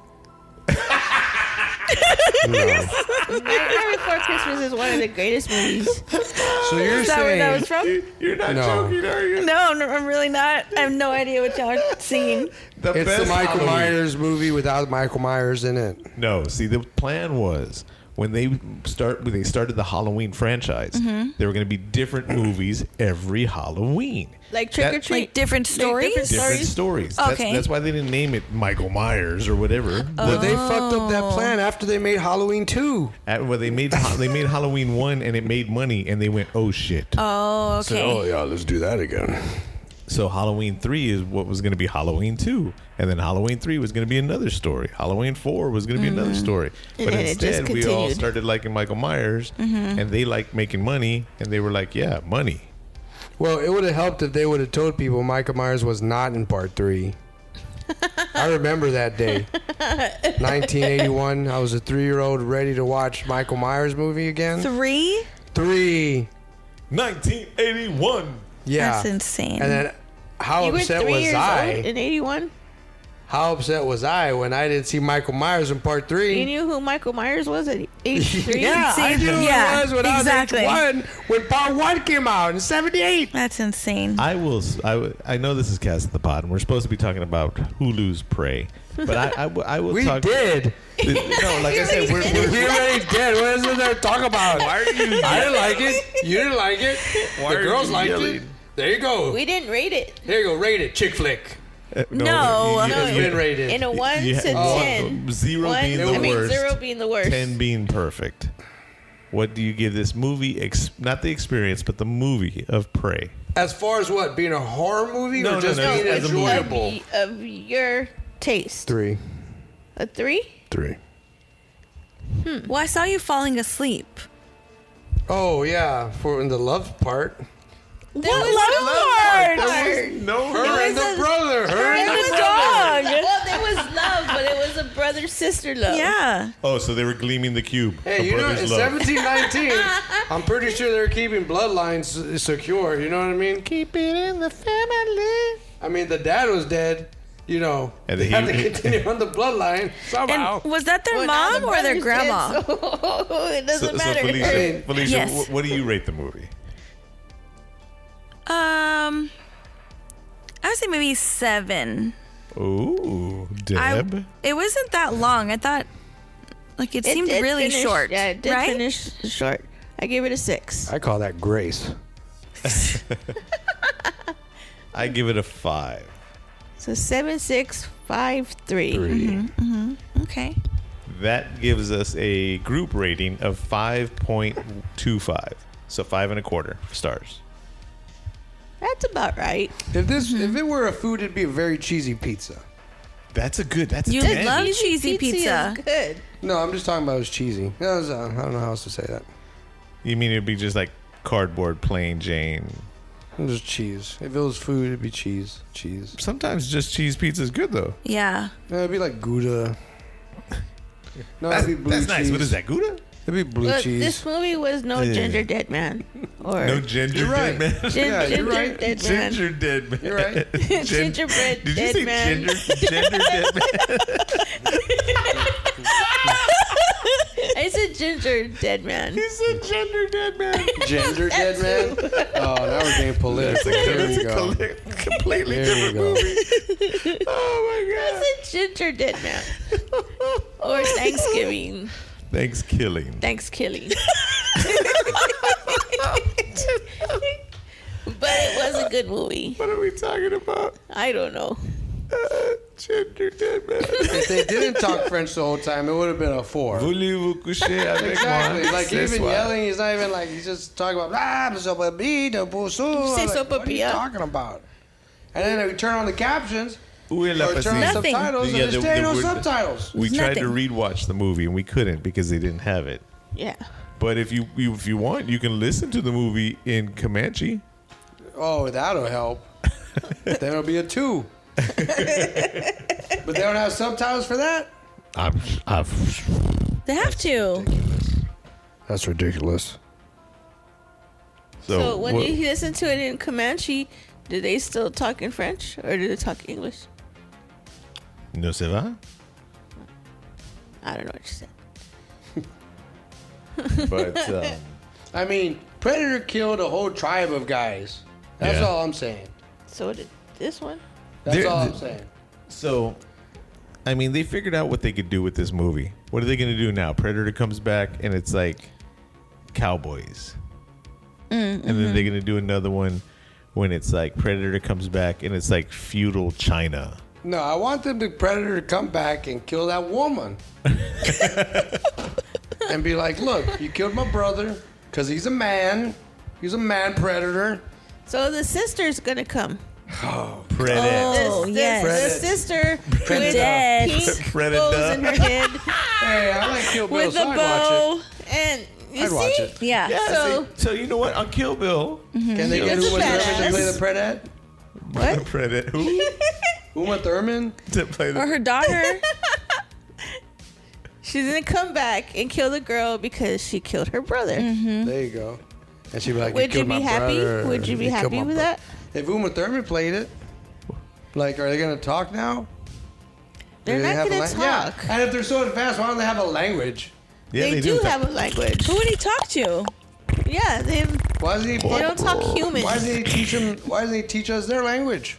No. Nightmare Before Christmas is one of the greatest movies. So you're Is that where that was saying from? You're not No. joking, are you? No, I'm really not. I have no idea what y'all are singing. The it's the best Michael Halloween. Myers movie without Michael Myers in it? No, see, the plan was when they started the Halloween franchise, there were going to be different movies every Halloween. Like Trick or Treat. Like different stories? Different stories. Okay. That's why they didn't name it Michael Myers or whatever. Well, they fucked up that plan after they made Halloween 2. Well, they made Halloween 1 and it made money and they went, oh shit. Oh, okay. yeah, let's do that again. So Halloween 3 is what was going to be Halloween 2. And then Halloween 3 was going to be another story. Halloween 4 was going to be another story. And But then it just instead, we all continued. started liking Michael Myers and they liked making money and they were like, yeah, money. Well, it would have helped if they would have told people Michael Myers was not in part 3. I remember that day. 1981. I was a 3-year-old ready to watch Michael Myers movie again. 3? 3. 1981. Yeah. That's insane. And then how You were upset 3 was years I? old in 81? How upset was I when I didn't see Michael Myers in part 3? You knew who Michael Myers was at age 3? Yeah, See, I knew who yeah, it was when exactly. I was age 1 when part 1 came out in 78. That's insane. I know this is Cast of the Pod and we're supposed to be talking about Hulu's Prey. But I will We talk. did. No, like I said, We already did. What is it there to talk about? Why are you? I didn't like it. You didn't like it. Why The are girls you liked it. yelling? There you go. We didn't rate it. There you go. Rate it. Chick flick. No. It's been rated. In a 1 You to had 10. 0 One- being I the mean, worst, 0 being the worst. 10 being perfect. What do you give this movie? Not the experience, but the movie of Prey. As far as what? Being a horror movie No, or just no, being as a movie. enjoyable? Of your taste. 3. A 3? 3. Well, I saw you falling asleep. Oh, yeah. For in the love part. What love part? No, Her and the brother. Her and And the the dog. Well, there was love, but it was a brother-sister love. Yeah. Oh, so they were gleaming the cube. Hey, A you know, in brother's love. 1719, I'm pretty sure they're keeping bloodlines secure. You know what I mean? Keep it in the family. I mean, the dad was dead. You know, And they he- had to continue on the bloodline somehow. And was that their Well, now mom the or their brother's grandma? dead, so it doesn't So matter. Felicia, Yes. what do you rate the movie? I would say maybe 7. Ooh, Deb. It wasn't that long. I thought, like, it seemed did really finish- short. Yeah, it did right? finish short. I gave it a 6. I call that grace. I give it a 5. So 7, 6, 5, 3. Okay. That gives us a group rating of 5.25. So 5.25 stars. That's about right. If it were a food, it'd be a very cheesy pizza. That's a You 10. love cheesy pizza. Is good. No, I'm just talking about it was cheesy. I don't know how else to say that. You mean it'd be just like cardboard plain Jane? Just cheese. If it was food, it'd be cheese. Cheese. Sometimes just cheese pizza is good though. Yeah. No, it'd be like Gouda. No, it'd be blue That's cheese. nice. What is that, Gouda? It'd be blue Look, cheese. this movie was no Ginger Dead Man. Or No ginger You're right. dead man. Yeah, you're Ginger right. Dead Man. Ginger dead man. You're right. Gingerbread Did you Dead say Man. ginger dead man? I said Ginger Dead Man. He said ginger dead man. Ginger Dead Man? Oh, now we're getting political. Here we go. Completely There you different go. movie. Oh my I god. said Ginger Dead Man. Or Thanksgiving. Thanksgiving. Thanksgiving. But it was a good movie. What are we talking about? I don't know. Ginger dead man. If they didn't talk French the whole time, it would have been a 4. Voulez-vous coucher avec Exactly. moi? Like Ce even soir? yelling, he's not even like he's just talking about blah Say What are you sopapilla. talking about? And then we turn on the captions Où est la or turn on passion? Nothing. subtitles Yeah, and there's still no word- subtitles. We It's tried to nothing. rewatch the movie and we couldn't because they didn't have it. Yeah. But if you want, you can listen to the movie in Comanche. Oh, that'll help. Then it'll be a 2. But they don't have subtitles for that? They have to. That's ridiculous. So when what- you listen to it in Comanche, do they still talk in French or do they talk English? No se va? I don't know what you said. But I mean, Predator killed a whole tribe of guys. That's Yeah. all I'm saying. So did this one? That's There- all I'm saying. so, I mean, they figured out what they could do with this movie. What are they going to do now? Predator comes back and it's like cowboys. And then they're going to do another one when it's like Predator comes back and it's like feudal China. No, I want them to Predator to come back and kill that woman. And be like, look, you killed my brother because he's a man. He's a man predator. So the sister's gonna come. Predator. Oh, yes. The sister with Predator. pink Predator. bows in her head Hey, I like Kill Bill, With so the I'd watch bow. and you I'd see watch it. Yeah. Yeah, So- so you know what? On Kill Bill, it. Can they get That's Uma a Thurman to play badass. the Predator? what? Predator. Who Uma Thurman? to play Or the her daughter. She's gonna come back and kill the girl because she killed her brother. There you go. And she'd be like, Would you killed be my happy? brother. Would you be killed happy my with bro-" that? If Uma Thurman played it, like, are they going to talk now? They're Do they not have a gonna lang- talk. Yeah. And if they're so advanced, why don't they have a language? Yeah, they do have a language. Who would he talk to? Yeah, they Why doesn't he? don't talk human Why doesn't he teach them? Why doesn't he teach us their language?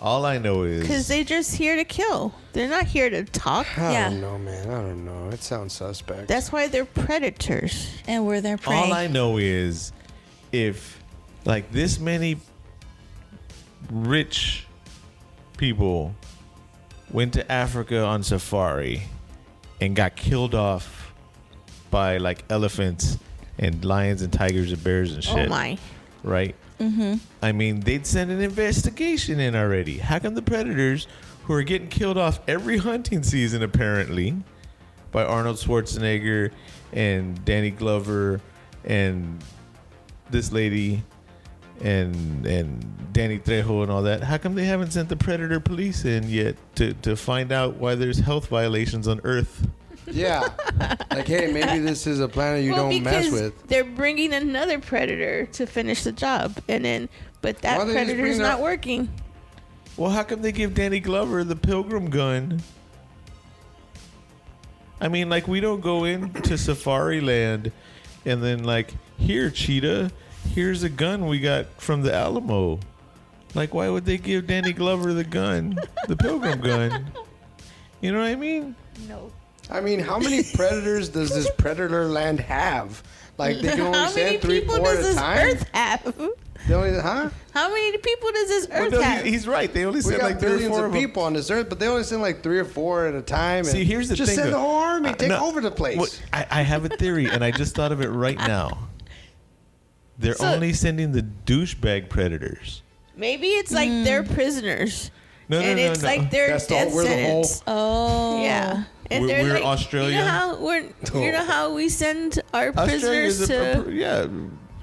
All I know because is they're just here to kill. They're not here to talk. I Yeah. don't know, man. I don't know. It sounds suspect. That's why they're predators. And we're their prey. all I know is if like this many rich people went to Africa on safari and got killed off by like elephants and lions and tigers and bears and shit. Oh my. Right? Mm-hmm. I mean, they'd send an investigation in already. How come the predators who are getting killed off every hunting season, apparently, by Arnold Schwarzenegger and Danny Glover and this lady and Danny Trejo and all that, how come they haven't sent the predator police in yet to find out why there's health violations on Earth? Yeah. Like, hey, maybe this is a planet you don't mess because with. they're bringing another predator to finish the job, and then but that Why don't they just predator's bring not their- working. Well, how come they give Danny Glover the pilgrim gun? I mean, like, we don't go into Safari Land and then, like, here, cheetah, here's a gun we got from the Alamo. Like, why would they give Danny Glover the gun, the pilgrim gun? You know what I mean? No. I mean, how many predators does this predator land have? Like, they can only How many send 3, people 4 at does a this time? Earth have? They only, huh? How many people does this Well, Earth no, have? he's right. They only We send got like 3 or billions 4 of people on this earth, but they only send like 3 or 4 at a time. See, and here's the just thing. send the though. whole army, take No, over the place. well, I have a theory, and I just thought of it right now. They're So- only sending the douchebag predators. Maybe it's like they're prisoners, No, and no, no, it's no. like their That's the death whole- we're the whole- sentence. Oh. Yeah, and We're- they're we're like, Australia? You know how you know how we send our prisoners Australia's to yeah,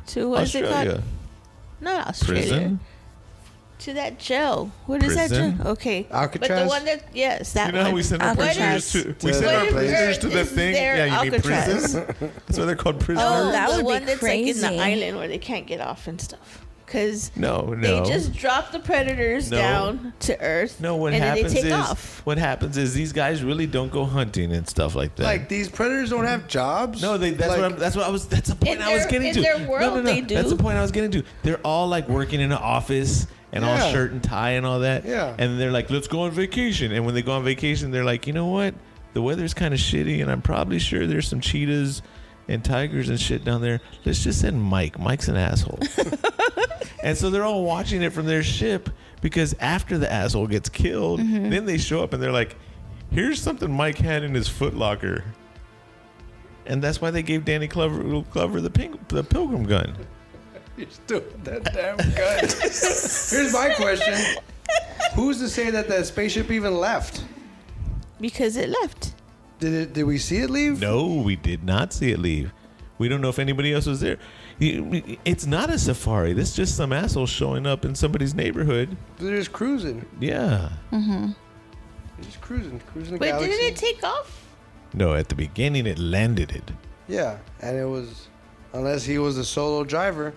to what is it called? Australia. Not Australia. Prison? To that jail. What is that Prison? jail? Okay. Alcatraz? But the one that, yes, that You know one. how we send our Alcatraz. prisoners to We send our prisoners to the Is thing? there Yeah, you mean Alcatraz? prison? That's why they're called prisoners. Oh, that the would be one that's like in crazy. the island where they can't get off and stuff. Because No. they just drop the predators No. down to Earth. No, what and happens then they take is off. what happens is these guys really don't go hunting and stuff like that. Like these predators don't have jobs. No, that's the point In I was their- getting in to. their world, they do. That's the point I was getting to. They're all like working in an office and all Yeah. shirt and tie and all that. Yeah. And they're like, let's go on vacation. And when they go on vacation, they're like, you know what? The weather's kind of shitty, and I'm probably sure there's some cheetahs and tigers and shit down there. Let's just send Mike. Mike's an asshole. And so they're all watching it from their ship because after the asshole gets killed, then they show up and they're like, here's something Mike had in his footlocker. And that's why they gave Danny Glover the pilgrim gun. You're still that damn gun. Here's my question: who's to say that spaceship even left? Because it left. Did we see it leave? No, we did not see it leave. We don't know if anybody else was there. It's not a safari. This is just some asshole showing up in somebody's neighborhood. They're just cruising. Yeah. They're just cruising the But galaxy. didn't it take off? No, at the beginning it landed it. Yeah, and it was, unless he was a solo driver.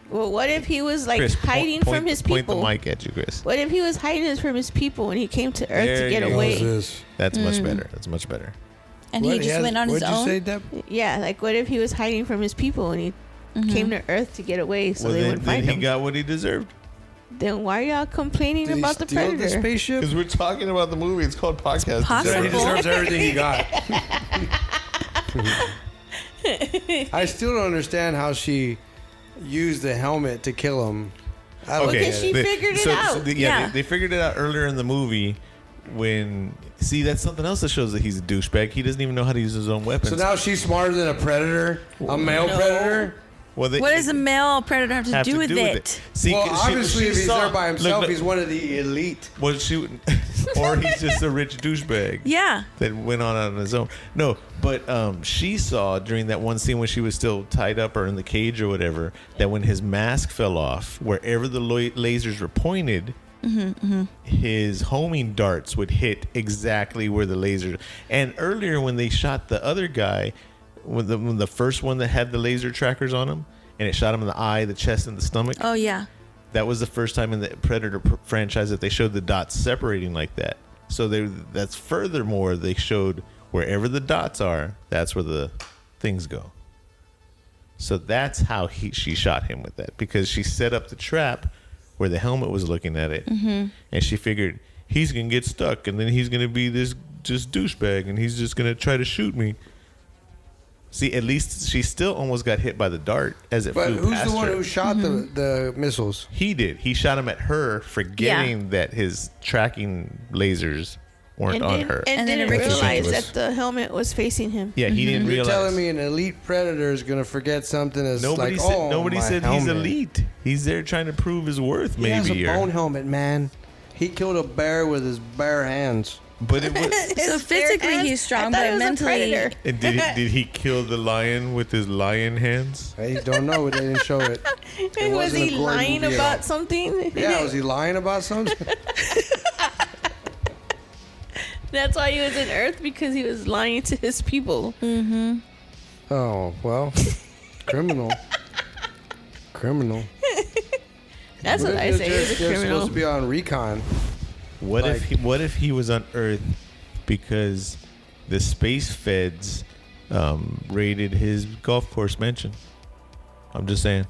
Well, what if he was like Chris, hiding point from his Point people? the mic at you, Chris. What if he was hiding from his people when he came to Earth There to get you go. away? That's much better. That's much better. And he just went on his What'd own. you say, Deb? Yeah, like what if he was hiding from his people when he came to Earth to get away so they wouldn't find then he him? got what he deserved. Then why are y'all complaining Did about he the steal predator? the spaceship? Because we're talking about the movie. It's called Podcast. possible. He deserves everything he got. I still don't understand how she used the helmet to kill him. I don't Because get she it. figured it out. Yeah. They figured it out earlier in the movie when... See, that's something else that shows that he's a douchebag. He doesn't even know how to use his own weapons. So now she's smarter than a predator, a male predator. Well, What does a male predator have to do with it? See, Well, 'cause obviously, if he's saw- there by himself, look, he's one of the elite. well, or he's just a rich douchebag Yeah. that went on his own. No, but she saw during that one scene when she was still tied up or in the cage or whatever, that when his mask fell off, wherever the lasers were pointed, his homing darts would hit exactly where the laser. And earlier when they shot the other guy, when the first one that had the laser trackers on him, and it shot him in the eye, the chest, and the stomach. Oh, yeah. That was the first time in the Predator franchise that they showed the dots separating like that. So that's furthermore, they showed wherever the dots are, that's where the things go. So that's how she shot him with that, because she set up the trap where the helmet was looking at it, and she figured he's gonna get stuck, and then he's gonna be this just douchebag, and he's just gonna try to shoot me. See, at least she still almost got hit by the dart as it But flew who's past the one her. who shot the missiles? He did. He shot him at her, forgetting that his tracking lasers weren't on her. And And then didn't it realize ridiculous. that the helmet was facing him. Yeah, he didn't You're realize. telling me an elite predator is gonna forget something as Nobody like, said. oh, Nobody my said he's helmet. elite. He's there trying to prove his worth. He has Maybe, a bone helmet, man. He killed a bear with his bare hands. but it was. So His physically bare hands? he's strong, I thought but it was a mentally... predator. And did he kill the lion with his lion hands? I don't know. They didn't show it. It Was wasn't he a gore lying movie at about all. something? Yeah, was he lying about something? That's why he was in Earth, because he was lying to his people. Oh well, criminal. Criminal. That's what I say. He's a They're criminal. supposed to be on recon. What if he was on Earth because the space feds raided his golf course mansion? I'm just saying.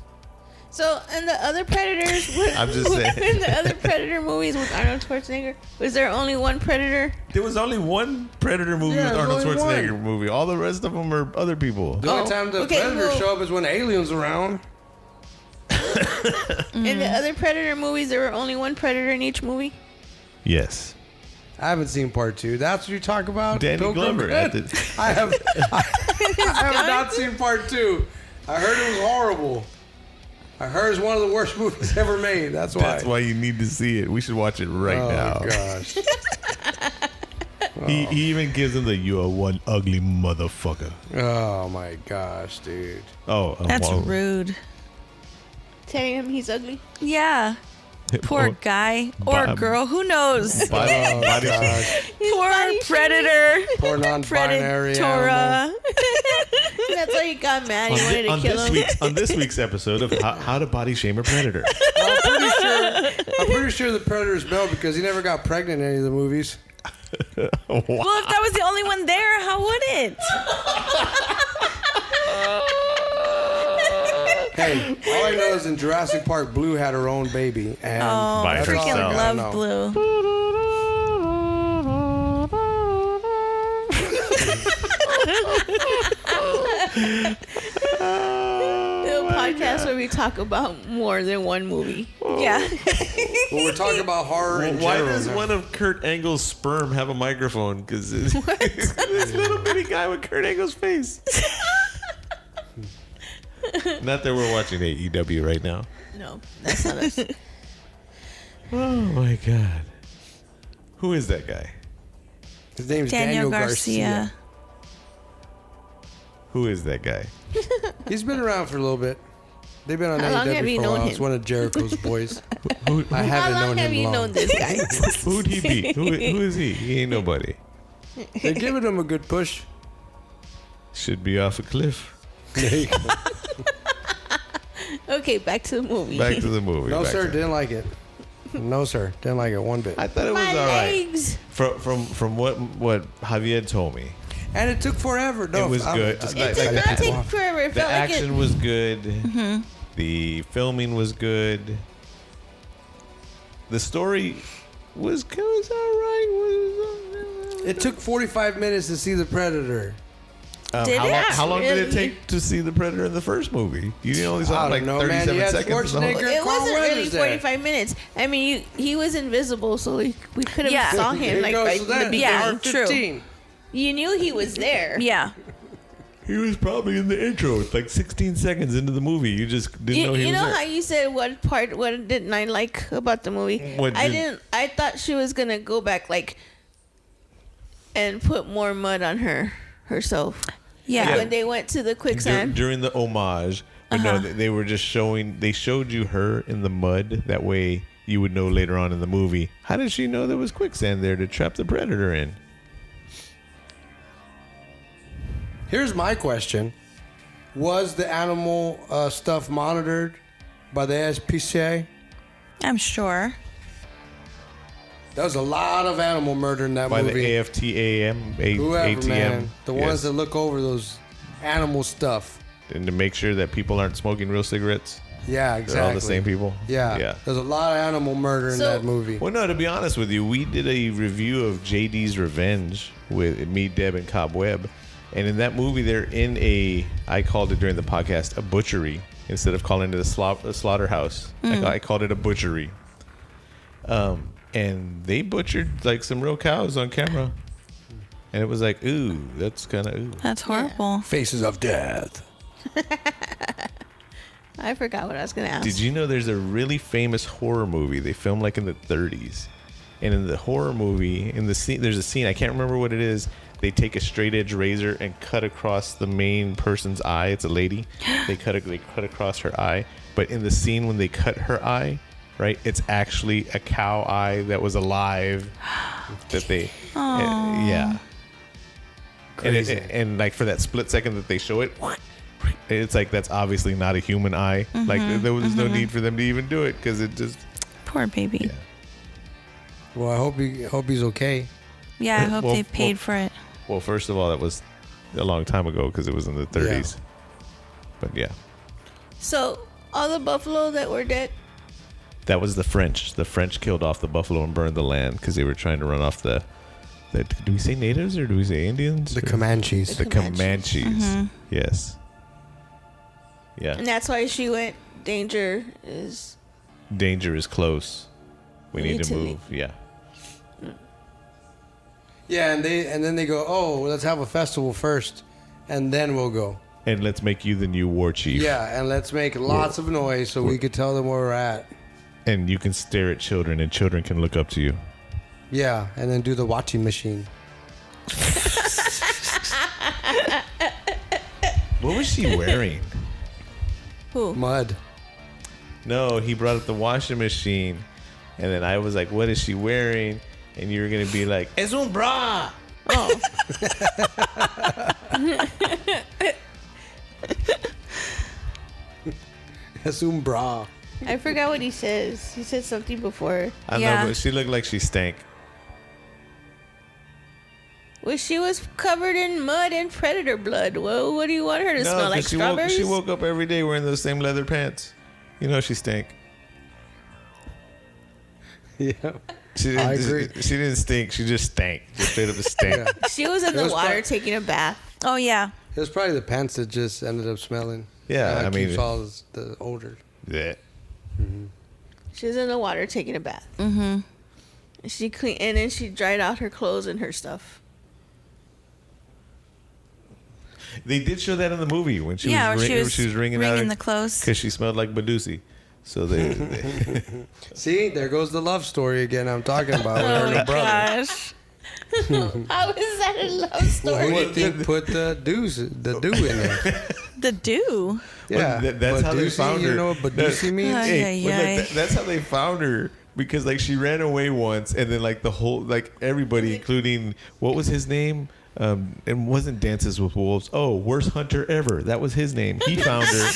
So, in the other Predators, I'm just saying. in the other Predator movies with Arnold Schwarzenegger, was there only one Predator? There was only one Predator movie Yeah, with Arnold there's only Schwarzenegger one. movie. All the rest of them are other people. The only time the okay, predators well- show up is when aliens around. In the other Predator movies, there were only one Predator in each movie? Yes. I haven't seen part 2. That's what you talk about? Danny Pilgrim? Glover. I have not seen part 2. I heard it was horrible. I heard it's one of the worst movies ever made. That's why. That's why you need to see it. We should watch it right now. Oh gosh. He even gives him the "you are one ugly motherfucker." Oh my gosh, dude. Oh, That's well, rude. Telling him he's ugly. Yeah. Poor guy or girl, who knows? Poor predator. Poor non-binary animal. That's why he got mad. He wanted to kill him. On this week's episode of How to Body Shame a Predator. I'm pretty sure the predator's male because he never got pregnant in any of the movies. Well, if that was the only one there, how would it? Hey, all I know is in Jurassic Park, Blue had her own baby, and By I freaking herself. love Blue. The podcast where we talk about more than one movie. Yeah. Well, we're talking about horror in Why general does now. one of Kurt Angle's sperm have a microphone? Because this little bitty guy with Kurt Angle's face. Not that we're watching AEW right now. No, that's not us. Oh my god. Who is that guy? His name's Daniel Garcia. Who is that guy? He's been around for a little bit. They've been on How long have AEW you for a known while. him? It's one of Jericho's boys. Who, I How haven't long known have him you long. known this guy? who'd he be? Who is he? He ain't nobody. They're giving him a good push. Should be off a cliff. There you go. Okay, back to the movie. Back to the movie. No, Back sir, to- didn't like it. No, sir, didn't like it one bit. I thought it was My all right. legs. From what Javier told me, And it took forever. No, it was good. It did not take forever. It The felt like action it. was good. The filming was good. The story was all right. It took 45 minutes to see the Predator. Did how, it? how long did it Really? take to see the Predator in the first movie? You only saw I like don't know, man. 37 You had seconds. of the whole- Schwarzenegger. It Carl wasn't really Weathers there. 45 minutes. I mean, he was invisible, so we could have Yeah. saw There him you like go. right So in the that- beginning. Yeah, true. R15. You knew he was there. Yeah. He was probably in the intro. It's like 16 seconds into the movie. You just didn't know he You was know there. how you said what didn't I like about the movie? What did- I thought she was gonna go back like and put more mud on herself. Yeah. Like when they went to the quicksand. During the homage, but no, they were just showing. They showed you her in the mud. That way, you would know later on in the movie. How did she know there was quicksand there to trap the predator in? Here's my question. Was the animal stuff monitored by the SPCA? I'm sure. There was a lot of animal murder in that By movie. the AFTAM, Whoever, ATM, man. The ones yes. that look over those animal stuff. and to make sure that people aren't smoking real cigarettes. Yeah, exactly. They're all the same people. Yeah. yeah. There's a lot of animal murder in So- that movie. Well, no, to be honest with you, we did a review of JD's Revenge with me, Deb, and Cobweb. And in that movie, they're in I called it during the podcast, a butchery, instead of calling it a slaughterhouse. I called it a butchery. And they butchered like some real cows on camera. And it was like, ooh, that's kind of ooh. That's horrible. Faces of Death. I forgot what I was gonna ask. Did you know there's a really famous horror movie they filmed like in the 30s? And in the horror movie, in the scene, there's a scene, I can't remember what it is. They take a straight edge razor and cut across the main person's eye. It's a lady. They cut across her eye. But in the scene when they cut her eye, right, it's actually a cow eye that was alive. That they, yeah. Crazy. And like for that split second that they show it, it's like that's obviously not a human eye. Like there was no need for them to even do it because it just. Poor baby. Yeah. Well, I hope he's okay. Yeah, I hope they paid for it. Well, first of all, that was a long time ago because it was in the 30s. But yeah, So all the buffalo that were dead. that was the French. The French killed off the buffalo and burned the land because they were trying to run off the. Do we say natives or do we say Indians? The Comanches. The Comanches. Yes. Yeah. And that's why she went. Danger is. Danger is close. We need to move. leave. Yeah. Yeah, and then they go, oh, let's have a festival first, and then we'll go. And let's make you the new war chief. Yeah, and let's make lots of noise so we could tell them where we're at. And you can stare at children, and children can look up to you. Yeah, and then do the watching machine. What was she wearing? Who? Mud. No, he brought up the washing machine, and then I was like, "What is she wearing?" And you were gonna be like, "Es un bra." Oh. Es un bra. I forgot what he says. He said something before. I Yeah. know, but she looked like she stank. Well, she was covered in mud and predator blood. Well, what do you want her to smell like? she Strawberries? woke up every day wearing those same leather pants. You know she stank. Yeah. I agree. She didn't stink. She just stank. Just straight up stank. Yeah. She was in It the was water prob- taking a bath. Oh yeah. It was probably the pants that just ended up smelling. Yeah, I mean, keeps all the odor. Yeah. She was in the water taking a bath. Mm-hmm. She clean, and then she dried out her clothes and her stuff. They did show that in the movie when she Yeah, was, she was wringing out wringing her, the clothes. because she smelled like Badusi. So they See, there goes the love story again I'm talking about with her Oh little my brother. gosh. How is that a love story? Who do you think put the dew in there? The dew. Yeah, that's how they Badusi, found her. You know what Badusi means? Ay, but ay, ay. that's how they found her, because like she ran away once, and then like the whole, like everybody, including, what was his name? It wasn't Dances with Wolves. Oh, worst hunter ever. That was his name. He found her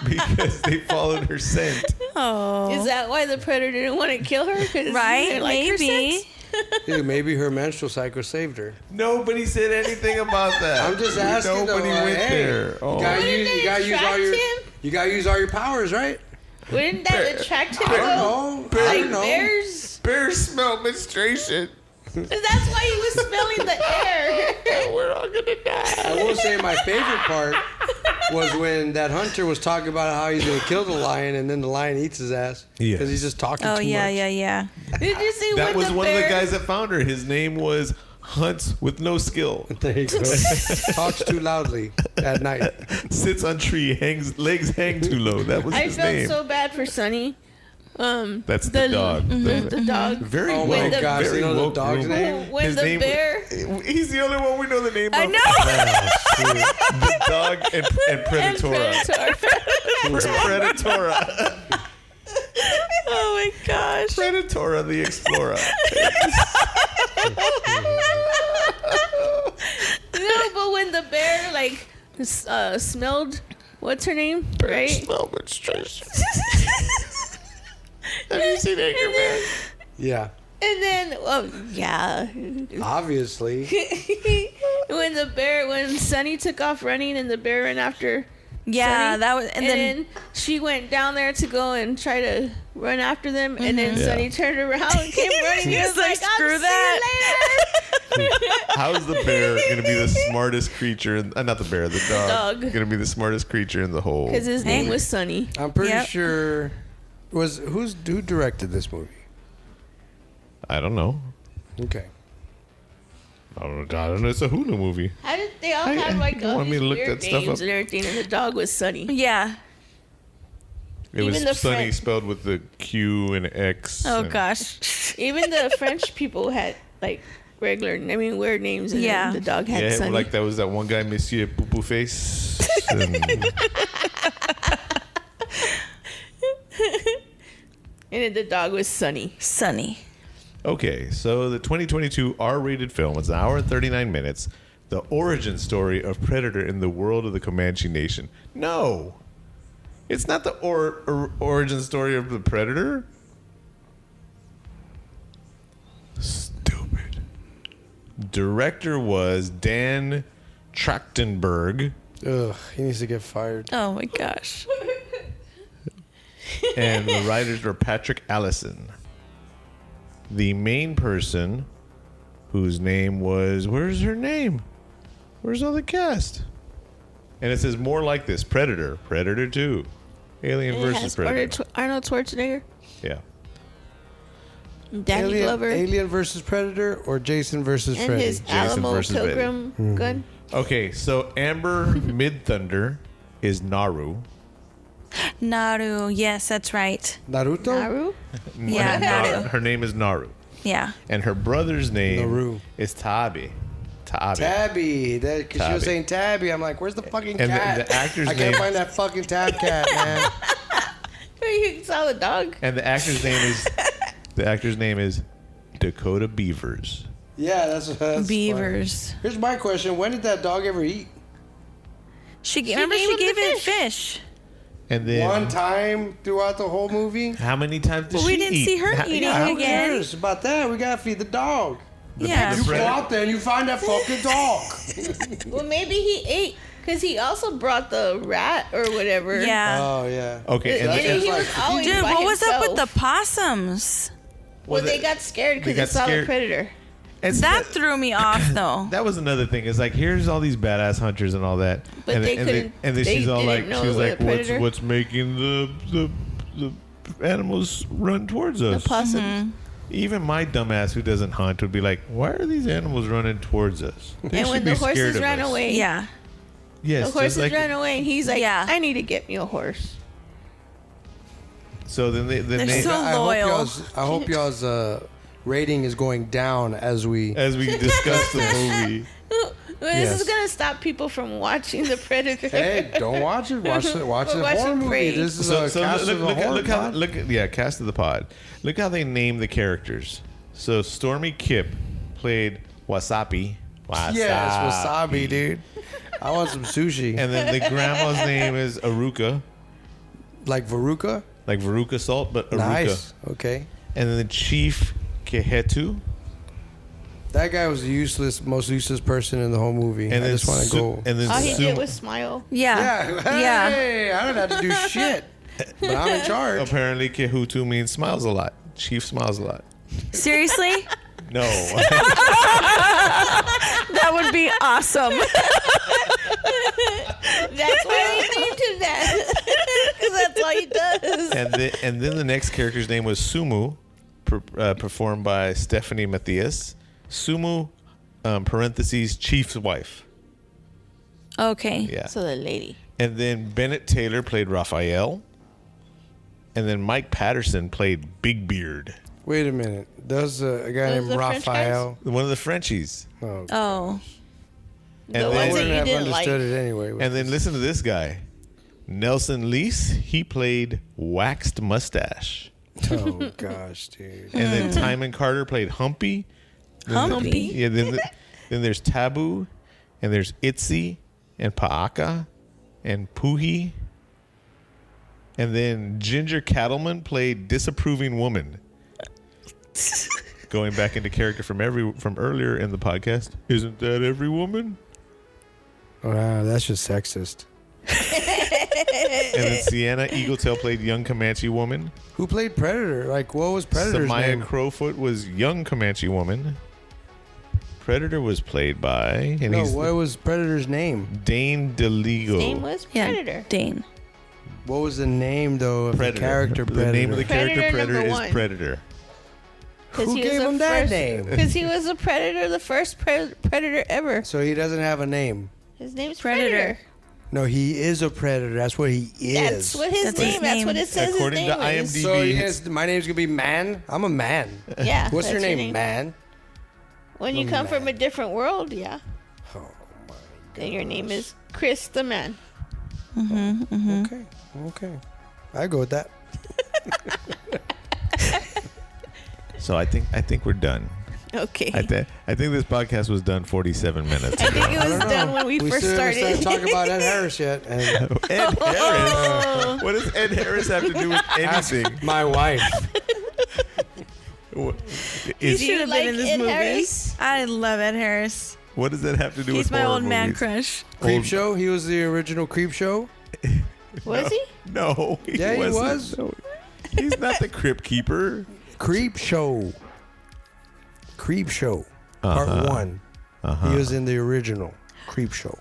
because they followed her scent. Oh. Is that why the predator didn't want to kill her? 'Cause he Right? didn't like her Maybe. sex? Dude, maybe her menstrual cycle saved her. Nobody said anything about that. I'm just asking. Nobody though, went hey, there. Oh. You gotta Wouldn't use, that you gotta use all attract your, him? you gotta use all your powers, right? Wouldn't that attract him? I though? don't know. I Like don't know. bears? Bears smell menstruation. That's why he was smelling the air. We're all gonna die. I will say my favorite part was when that hunter was talking about how he's gonna kill the lion, and then the lion eats his ass because Yes. he's just talking Oh too yeah, much. yeah. Did you see That when was the one of the bear- guys that found her. His name was Hunts with no skill. There you go. Talks too loudly at night. Sits on tree, legs hang too low. That was I his felt name. so bad for Sonny. That's the dog. The dog. Very Oh woke, my gosh, very you know the woke dog's room. name? When His the name- bear. He's the only one we know the name I of. know. The dog and Predatora. Predatora. Oh my gosh. Predatora the Explorer. No, but when the bear like smelled, what's her name? Right? Smell menstruation. Have you seen Anchorman? Yeah, And then, oh yeah. obviously. when Sonny took off running and the bear ran after. Yeah, Sonny, that was, and then she went down there to go and try to run after them, and then Yeah. Sonny turned around and came running. He was like, "I'll "Screw see that." you later." How's the bear going to be the smartest creature? Not the bear, the dog. Dog. Going to be the smartest creature in the whole. Because his name was Sonny. I'm pretty Yep. sure. Who directed this movie? I don't know. Okay. Oh God, it's a Hulu movie. How did they all I- have like you all want me these to look weird that stuff names up? and everything, and the dog was Sonny? yeah. It Even the was Sunny French- spelled with the Q and X. Oh and- gosh. Even the French people had like weird names, and Yeah. then the dog had Yeah, Sonny. like that was that one guy, Monsieur Poo Poo Face. And then the dog was Sonny. Sunny. Okay, so the 2022 R-rated film is an hour and 39 minutes. The origin story of Predator in the world of the Comanche Nation. No, it's not the origin story of the Predator. Stupid. Director was Dan Trachtenberg, Ugh, he needs to get fired. Oh my gosh. and the writers were Patrick Allison. The main person, whose name was, where's her name? Where's all the cast? And it says more like this: Predator, Predator 2, Alien And it versus has Predator. Arnold Schwarzenegger, Yeah. Danny Glover, Alien versus Predator, or Jason versus and Freddy? his Jason Alamo versus Freddy. Pilgrim gun. Okay, so Amber Midthunder is Naru. Naru. Yes, that's right. Naruto? Naru. Yeah, Naru. Her name is Naru, Yeah. and her brother's name Naru. is Tabi. Tabi. Tabby. Because she Tabby. was saying Tabby. I'm like, where's the fucking And cat? the actor's I can't name- find that fucking tab cat, man. he saw the dog. And the actor's name is Dakota Beavers. Yeah, that's Beavers. Funny. Here's my question: when did that dog ever eat? She gave gave it him fish. And then One time throughout the whole movie. how many times did Well, we she didn't eat? see her eating yeah, Who again. cares about that? We gotta feed the dog. Yeah. You go out there and you find that fucking dog. Well, maybe he ate because he also brought the rat or whatever. Yeah. Oh yeah. Okay, and, And then, he was always Dude, by what was up with the himself. possums? Well, they got scared because they they got saw scared. the predator. it's That threw me off, though. that was another thing. It's like here's all these badass hunters and all that, But and they then, couldn't- and then they she's all didn't like, know she was it was like, a predator. what's making the animals run towards The us? possum. Even my dumbass who doesn't hunt would be like, why are these animals running towards us? They And should when be the scared horses of ran us. away, Yeah. Yes, the just horses like, ran away, and he's like, Yeah. I need to get me a horse. So then They're they so loyal. I hope y'all's rating is going down as we. as we discuss the movie. This Yes. is gonna stop people from watching the predator. Hey, don't watch it. Watch the We're horror watching movie. Prey. This is So, a so cast of the horror pod. cast of the pod. Look how they name the characters. So Stormy Kip played Wasabi. Yes, wasabi, dude. I want some sushi. And then the grandma's name is Aruka, Like Veruca. like Veruca salt, but Aruka. Nice. Okay. And then the chief Kehetu. That guy was the most useless person in the whole movie. And I then just want to go. And then All he Sum- did was smile. Yeah. Yeah. Hey, I don't have to do shit. But I'm in charge. apparently Kehutu means smiles a lot. Chief smiles a lot. Seriously? No. That would be awesome. That's why he named him that. Because that's all he does. and then the next character's name was Sumu, performed by Stephanie Matthias. Sumu, parentheses, chief's wife. Okay. Yeah. So the lady. And then Bennett Taylor played Raphael. And then Mike Patterson played Big Beard, Wait a minute. There's a guy Those named the French Raphael. one of the Frenchies. Oh, Oh. The And I then- ones that wouldn't you have didn't like. understood it anyway. And then listen to this guy, Nelson Leese. He played Waxed Mustache. Oh gosh, dude. And then Timon Carter played Humpy. Humpy? Yeah. Then there's Taboo, and there's Itzy, and Paaka, and Puhi. And then Ginger Cattleman played Disapproving Woman. Going back into character from earlier in the podcast. Isn't that every woman? Wow, that's just sexist. And then Sienna Eagletail played Young Comanche Woman. Who played Predator? Like, what was Predator's Samaya name? Crowfoot was Young Comanche Woman. Predator was played by No, what was Predator's name? Dane DeLego. His name was Yeah. Predator. Dane. What was the name though of Predator. the character Predator? The name of the character Predator Predator number is one. Predator. Who gave him that name? Because he was a predator, the first predator ever. So he doesn't have a name. His name's Predator. Predator. No, he is a predator. That's what he is. That's what his That's his name. That's name. what it says. According his to name is. IMDb. So yes, my name's gonna be Man. I'm a man. Yeah. What's your that's name, Man? When you I'm come a from a man. different world, yeah. Oh my. Then your name is Chris the Man. Okay. Okay. I go with that. So I think we're done. Okay. I think this podcast was done 47 minutes I ago. think it was done when we first still started. haven't started talking about Ed Harris yet. And Ed Harris. What does Ed Harris have to do with ask anything? my wife. What- He is- Do you should have like been in this Ed movie. Harris? I love Ed Harris. what does that have to do He's with my horror old man movies? crush. Creep Show. He was the original Creep Show. Was he? No, Yeah, he wasn't. was. No, he's not the Crypt Keeper. Creep Show. Creep Show. Part 1. He was in the original Creep Show.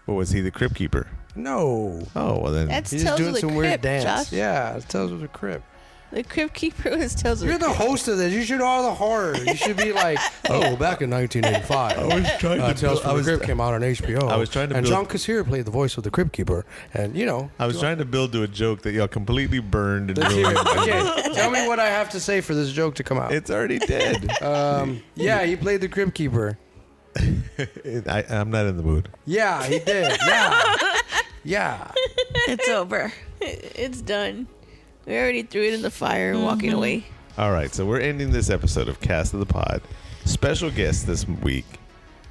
What was he, the Crypt Keeper? No. Oh, well then. That's He's just Tales of doing the some Crypt, weird dance. Josh. Yeah, it tells of the Crypt. The Crypt Keeper was Tales of You're the the Crypt. host of this. You should know all the horror. You should be like, oh, back in 1985. I was trying to Tales build- from I the was- Crypt came out on HBO. I was trying to and build- John Cassier played the voice of the Crypt Keeper. And, you know. I was trying to build to a joke that y'all completely burned and Let's hear ruined. it. Okay, tell me what I have to say for this joke to come out. It's already dead. Yeah, he played the Crypt Keeper. I'm not in the mood. Yeah, he did. Yeah. Yeah. It's over. It's done. We already threw it in the fire and walking away. All right, so we're ending this episode of Cast of the Pod. Special guests this week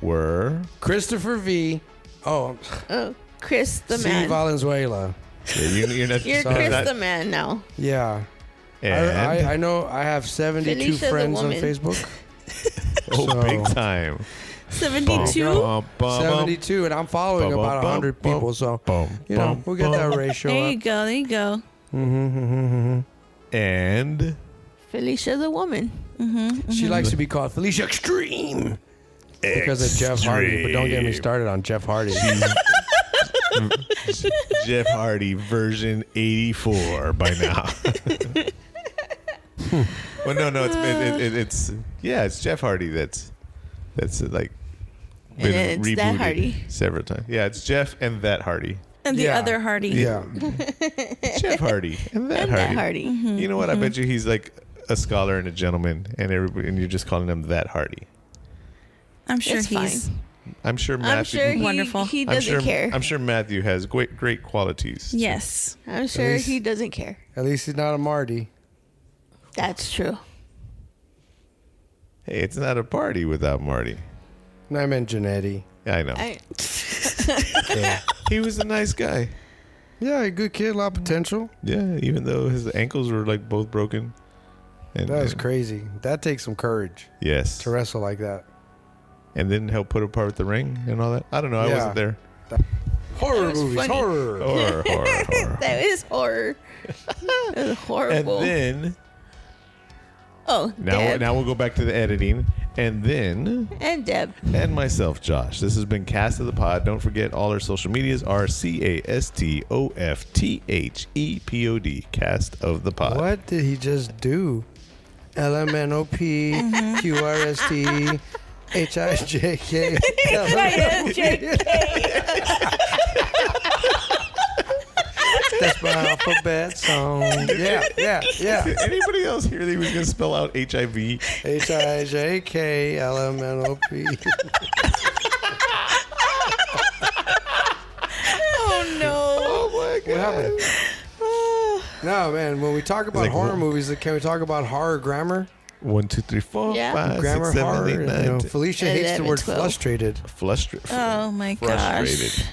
were Christopher V. Oh, Chris the C. man. Valenzuela. you're not. You're Chris the man now. Yeah. And I know I have 72 Felicia the friends on woman. Facebook. oh, big time. 72. 72, and I'm following about 100 people, so we'll get that ratio There up. you go. There you go. And Felicia the woman. She likes to be called Felicia Extreme because of Jeff Hardy, but don't get me started on Jeff Hardy. Jeff Hardy version 84 by now. Well, no, it's Jeff Hardy that's like been And it's that rebooted Hardy. several times. Yeah, it's Jeff and that Hardy. And the other Hardy. Yeah. Jeff Hardy and that And Hardy. that Hardy. You know what? I bet you he's like a scholar and a gentleman, and you're just calling him that Hardy. I'm sure It's he's. fine. I'm sure I'm Matthew. sure Wonderful. he doesn't care. I'm sure Matthew has great qualities. Yes. I'm sure least- he doesn't care. At least he's not a Marty. That's true. Hey, it's not a party without Marty. No, I meant Janetti. Yeah, I know. He was a nice guy. Yeah, a good kid, a lot of potential. Yeah, even though his ankles were like both broken. And That is crazy. That takes some courage Yes. to wrestle like that. And then help put apart the ring and all that. I don't know. I Yeah. wasn't there. Horror was movies, funny. horror. Horror. That is horror. That was And horrible. then Deb. now we'll go back to the editing. And then And Deb. and myself, Josh. This has been Cast of the Pod. Don't forget all our social medias are CASTOFTHEPOD. Cast of the Pod. What did he just do? LMNOP, QRST, HIJK. That's my alphabet song. Yeah. Did anybody else hear that he was going to spell out HIV? HIJK, LMNOP. Oh, no. Oh my What happened? No, man. When we talk about like, horror what? movies, can we talk about horror grammar? 1, 2, 3, 4, Yeah. 5, Grammar 6, 7, horror. 8, 9, 10. Felicia hates the 11, word 12. frustrated. Oh, my Frustrated. gosh.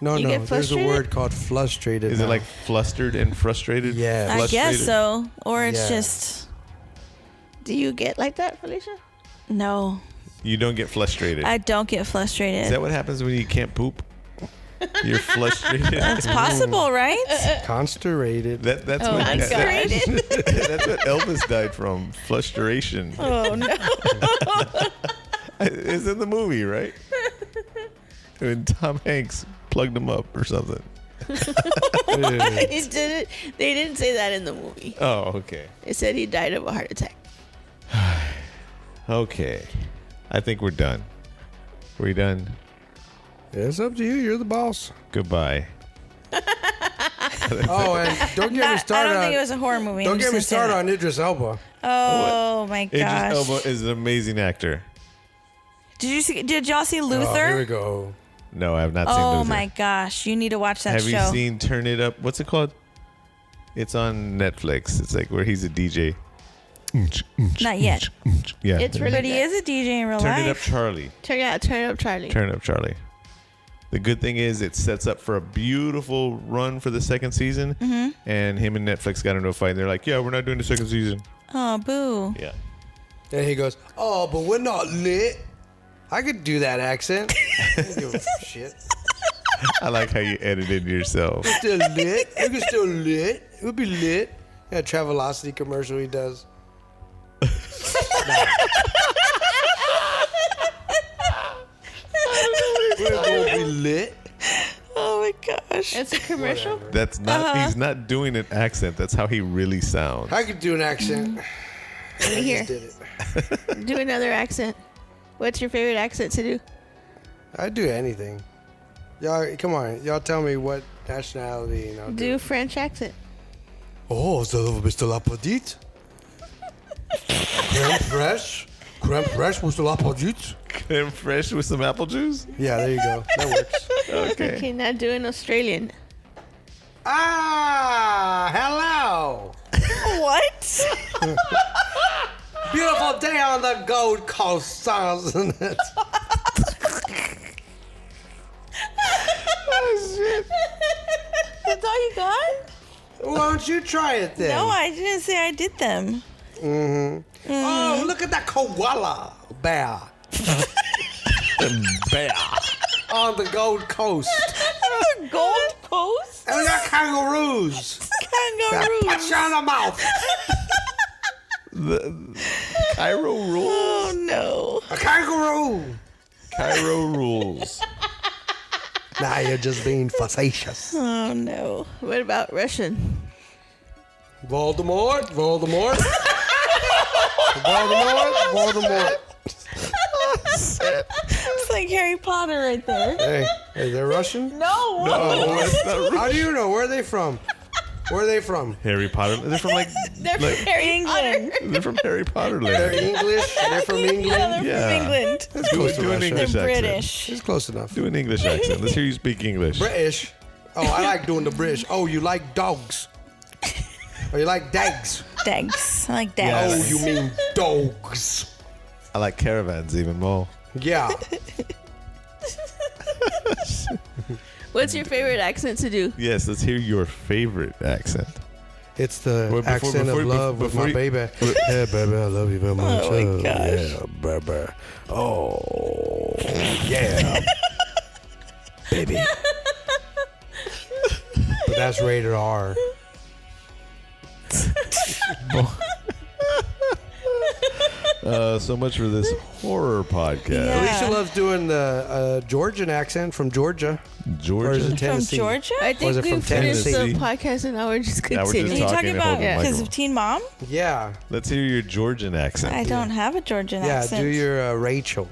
No, You no. get There's a frustrated? word called frustrated. Is it now. like flustered and frustrated? Yeah. I guess Frustrated? so. Or it's Yeah. just. Do you get like that, Felicia? No. You don't get frustrated. I don't get frustrated. Is that what happens when you can't poop? You're frustrated. It's possible, right? constipated? That's Oh, what my gosh. that's what Elvis died from. Frustration. Oh, no. It's in the movie, right? When Tom Hanks plugged him up or something. They didn't say that in the movie. Oh, okay. They said he died of a heart attack. Okay. I think we're done. We done? It's up to you. You're the boss. Goodbye. Oh, and don't get me I started don't think it on. was a horror movie. Don't I'm get just me gonna say started that. on Idris Elba. Oh, my Idris gosh. Elba is an amazing actor. Did y'all see Oh, here we Luther? go. No, I have not seen Oh, Luther. my gosh. You need to watch that Have show. you seen Turn It Up? What's it called? It's on Netflix. It's like where he's a DJ. Not yet. Yeah. It's really But he good. is a DJ in real Turn life. It Up Charlie. Turn it up, Charlie. Turn It Up Charlie. The good thing is it sets up for a beautiful run for the second season. Mm-hmm. And him and Netflix got into a fight. And they're like, yeah, we're not doing the second season. Oh, boo. Yeah. And he goes, "Oh, but we're not lit." I could do that accent. I don't give a shit. I like how you edited yourself. We're still lit. We can still lit. We'll be lit. Yeah, Travelocity commercial he does. We're gonna be lit. Oh, my gosh. It's a commercial. That's not, he's not doing an accent. That's how he really sounds. I could do an accent. Let me I hear. just did it. Do another accent. What's your favorite accent to do? I'd do anything. Y'all, come on. Y'all tell me what nationality. And I'll Do French accent. Oh, c'est Mr. Lapodite. Crème fraîche. Crème fraîche, Mr. Lapodite. Creme fresh with some apple juice? Yeah, there you go. That works. Okay. Okay, now do an Australian. Ah, hello. What? Beautiful day on the Gold Coast, isn't it? That's all you got? Why don't you try it then? No, I didn't say I did them. Oh, look at that koala bear Bear. on the Gold Coast. The Gold Coast? And we got kangaroos. That Kangaroos. punch you on the mouth. The Cairo rules. Oh, no. A kangaroo. Cairo rules. Now you're just being facetious. Oh, no. What about Russian? Voldemort, Voldemort. Voldemort. It's like Harry Potter right there. Hey, they're Russian? No. How do you know? Where are they from? Harry Potter. They're from They're like from Harry Potter. they're from Harry Potter They're land. English? They're from England? Yeah, they're Yeah. from England. That's close to Do an Russia. English They're accent. British. It's close enough. Do an English accent. Let's hear you speak English. British. Oh, I like doing the British. Oh, you like dogs? Or you like dags? Dags. I like Yeah. dags. Oh, you mean dogs? I like caravans even more. Yeah. What's your favorite accent to do? Yes, let's hear your favorite accent. It's the Wait, before- accent before- of love with before my you- baby. Yeah, baby, I love you very much. Oh my gosh. Yeah, baby. Oh, yeah. Baby. But that's rated R. So much for this horror podcast. Yeah. Felicia loves doing the Georgian accent from Georgia. Or is Georgia. it From Tennessee? Georgia? I Was think it we from finished the Tennessee? podcast and now we're just Now we're just Are you continuing. talking talking and about holding the because microphone. of Teen Mom? Yeah. Let's hear your Georgian accent. I don't have a Georgian Yeah, accent. do your Rachel.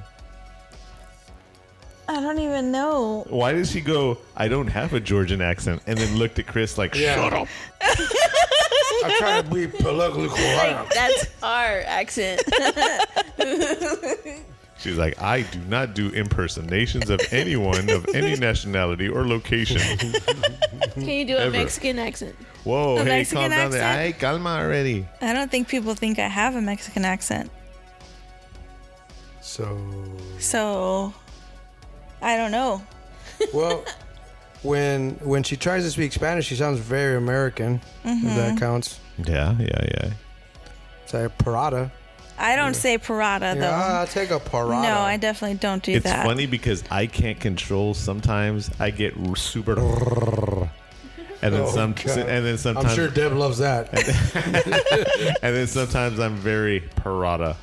I don't even know. Why did she go, I don't have a Georgian accent, and then looked at Chris like, Yeah. shut up? I try to be politically correct. That's our accent. She's like, I do not do impersonations of anyone of any nationality or location. Can you do a Ever. Mexican accent? Whoa, A hey, Mexican calm down there. accent? Hey, calma already. I don't think people think I have a Mexican accent. So, I don't know. Well, when she tries to speak Spanish, she sounds very American. If that counts. Yeah. It's like parada. I don't say parada, though. Yeah, I'll take a parada. No, I definitely don't do It's that. funny because I can't control. Sometimes I get super, and then Oh, some, God. and then sometimes, I'm sure Deb loves that. and then sometimes I'm very parada.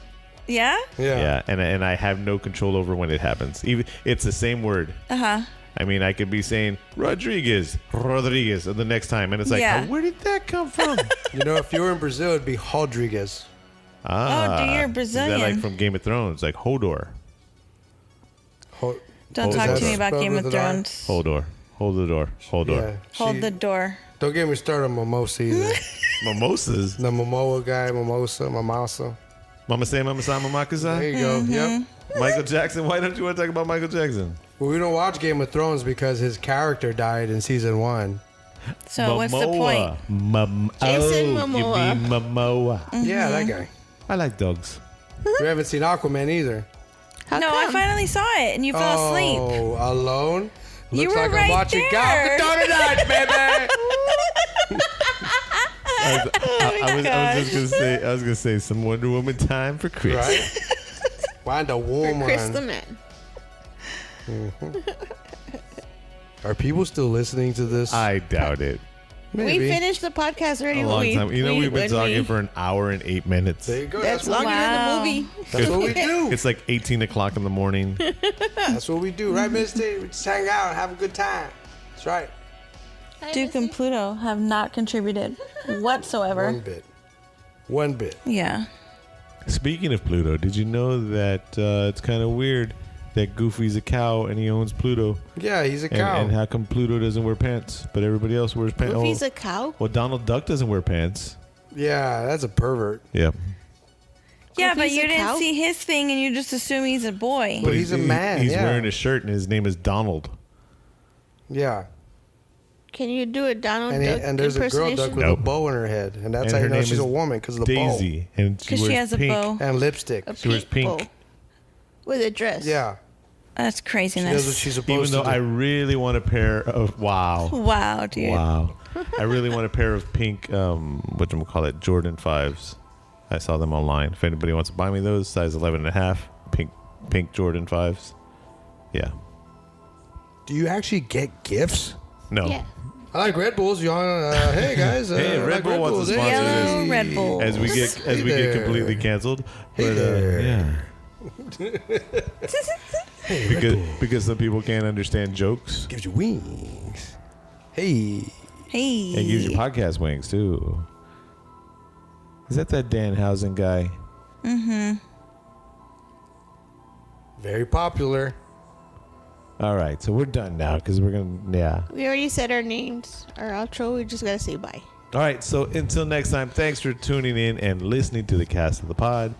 Yeah? Yeah, and I have no control over when it happens. Even it's the same word. Uh-huh. I mean, I could be saying Rodriguez, and the next time, and it's like, Yeah. oh, where did that come from? You know, if you were in Brazil, it'd be Rodriguez. Ah, you're Is that like Brazilian. from Game of Thrones, like Hodor? Don't Is talk that to me about spelled Game of with an R? Thrones. Hodor. Hold the door. Hodor. Yeah, Hold the door. Don't get me started on mimosa either. Mimosas. The Momoa guy, mimosa. Mama say, Mama sa, Mama There kasa. you go. Yep. Michael Jackson. Why don't you want to talk about Michael Jackson? Well, we don't watch Game of Thrones because his character died in season 1. So what's the point? Jason You Momoa. mean Momoa. Yeah, that guy. I like dogs. We haven't seen Aquaman either. How No, I come? finally saw it and you fell asleep. Oh, alone? You Looks were like right I'm watching there. Gal Gadot tonight, baby. I was gonna say some Wonder Woman time for Chris. Right? Wonder Woman. Chris the Man. Are people still listening to this? I doubt it. Maybe. We finished the podcast already. A long when time. You know, we've been when talking we- for an hour and 8 minutes. There you go. That's That's, what, longer Wow. than the movie. that's what we do. It's like 18 o'clock in the morning. That's what we do, right, Misty? We just hang out and have a good time. That's right. Duke and Pluto have not contributed whatsoever. One bit. Yeah. Speaking of Pluto, did you know that it's kind of weird that Goofy's a cow and he owns Pluto? Yeah, he's a cow. And how come Pluto doesn't wear pants, but everybody else wears pants? Goofy's a cow. Well, Donald Duck doesn't wear pants. Yeah, that's a pervert. Yep. Yeah, but Goofy's you a didn't cow? see his thing and you just assume he's a boy. But he's a man, He's yeah. wearing a shirt and his name is Donald. Yeah. Can you do a Donald Duck And there's a girl duck with Nope. a bow in her head, and that's And how you her know name she's is a woman because of the Daisy, and she Because wears she has a pink. bow. bow and lipstick. a She wears pink. bow with a dress. Yeah, That's she craziness. does what she's supposed Even though to. I really want a pair of Wow, dude. wow, I really want a pair of pink whatchamacallit, Jordan 5s. I saw them online. If anybody wants to buy me those, size 11.5, pink Jordan 5s. Yeah. Do you actually get gifts? No. Yeah. I like Red Bulls. You want? Hey guys. Hey, I Red like Bull wants to sponsor Yellow this. Red Bull. As we get Hey there. completely canceled. Hey But there. yeah. Because some people can't understand jokes. Gives you wings. Hey. Hey. And gives you podcast wings too. Is that Danhausen guy? Very popular. All right, so we're done now because we're gonna We already said our names, our outro. We just gotta say bye. All right, so until next time, thanks for tuning in and listening to the Cast of the Pod.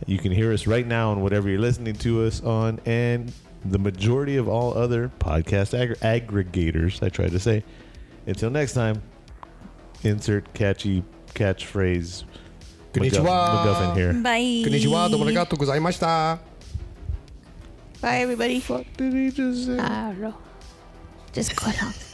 You can hear us right now on whatever you're listening to us on, and the majority of all other podcast aggregators, I tried to say. Until next time, insert catchy catchphrase Konnichiwa. MacGuffin here. Bye. Konnichiwa. Domo arigatou gozaimashita. Bye, everybody. What did he just say? I don't know. Just cut off.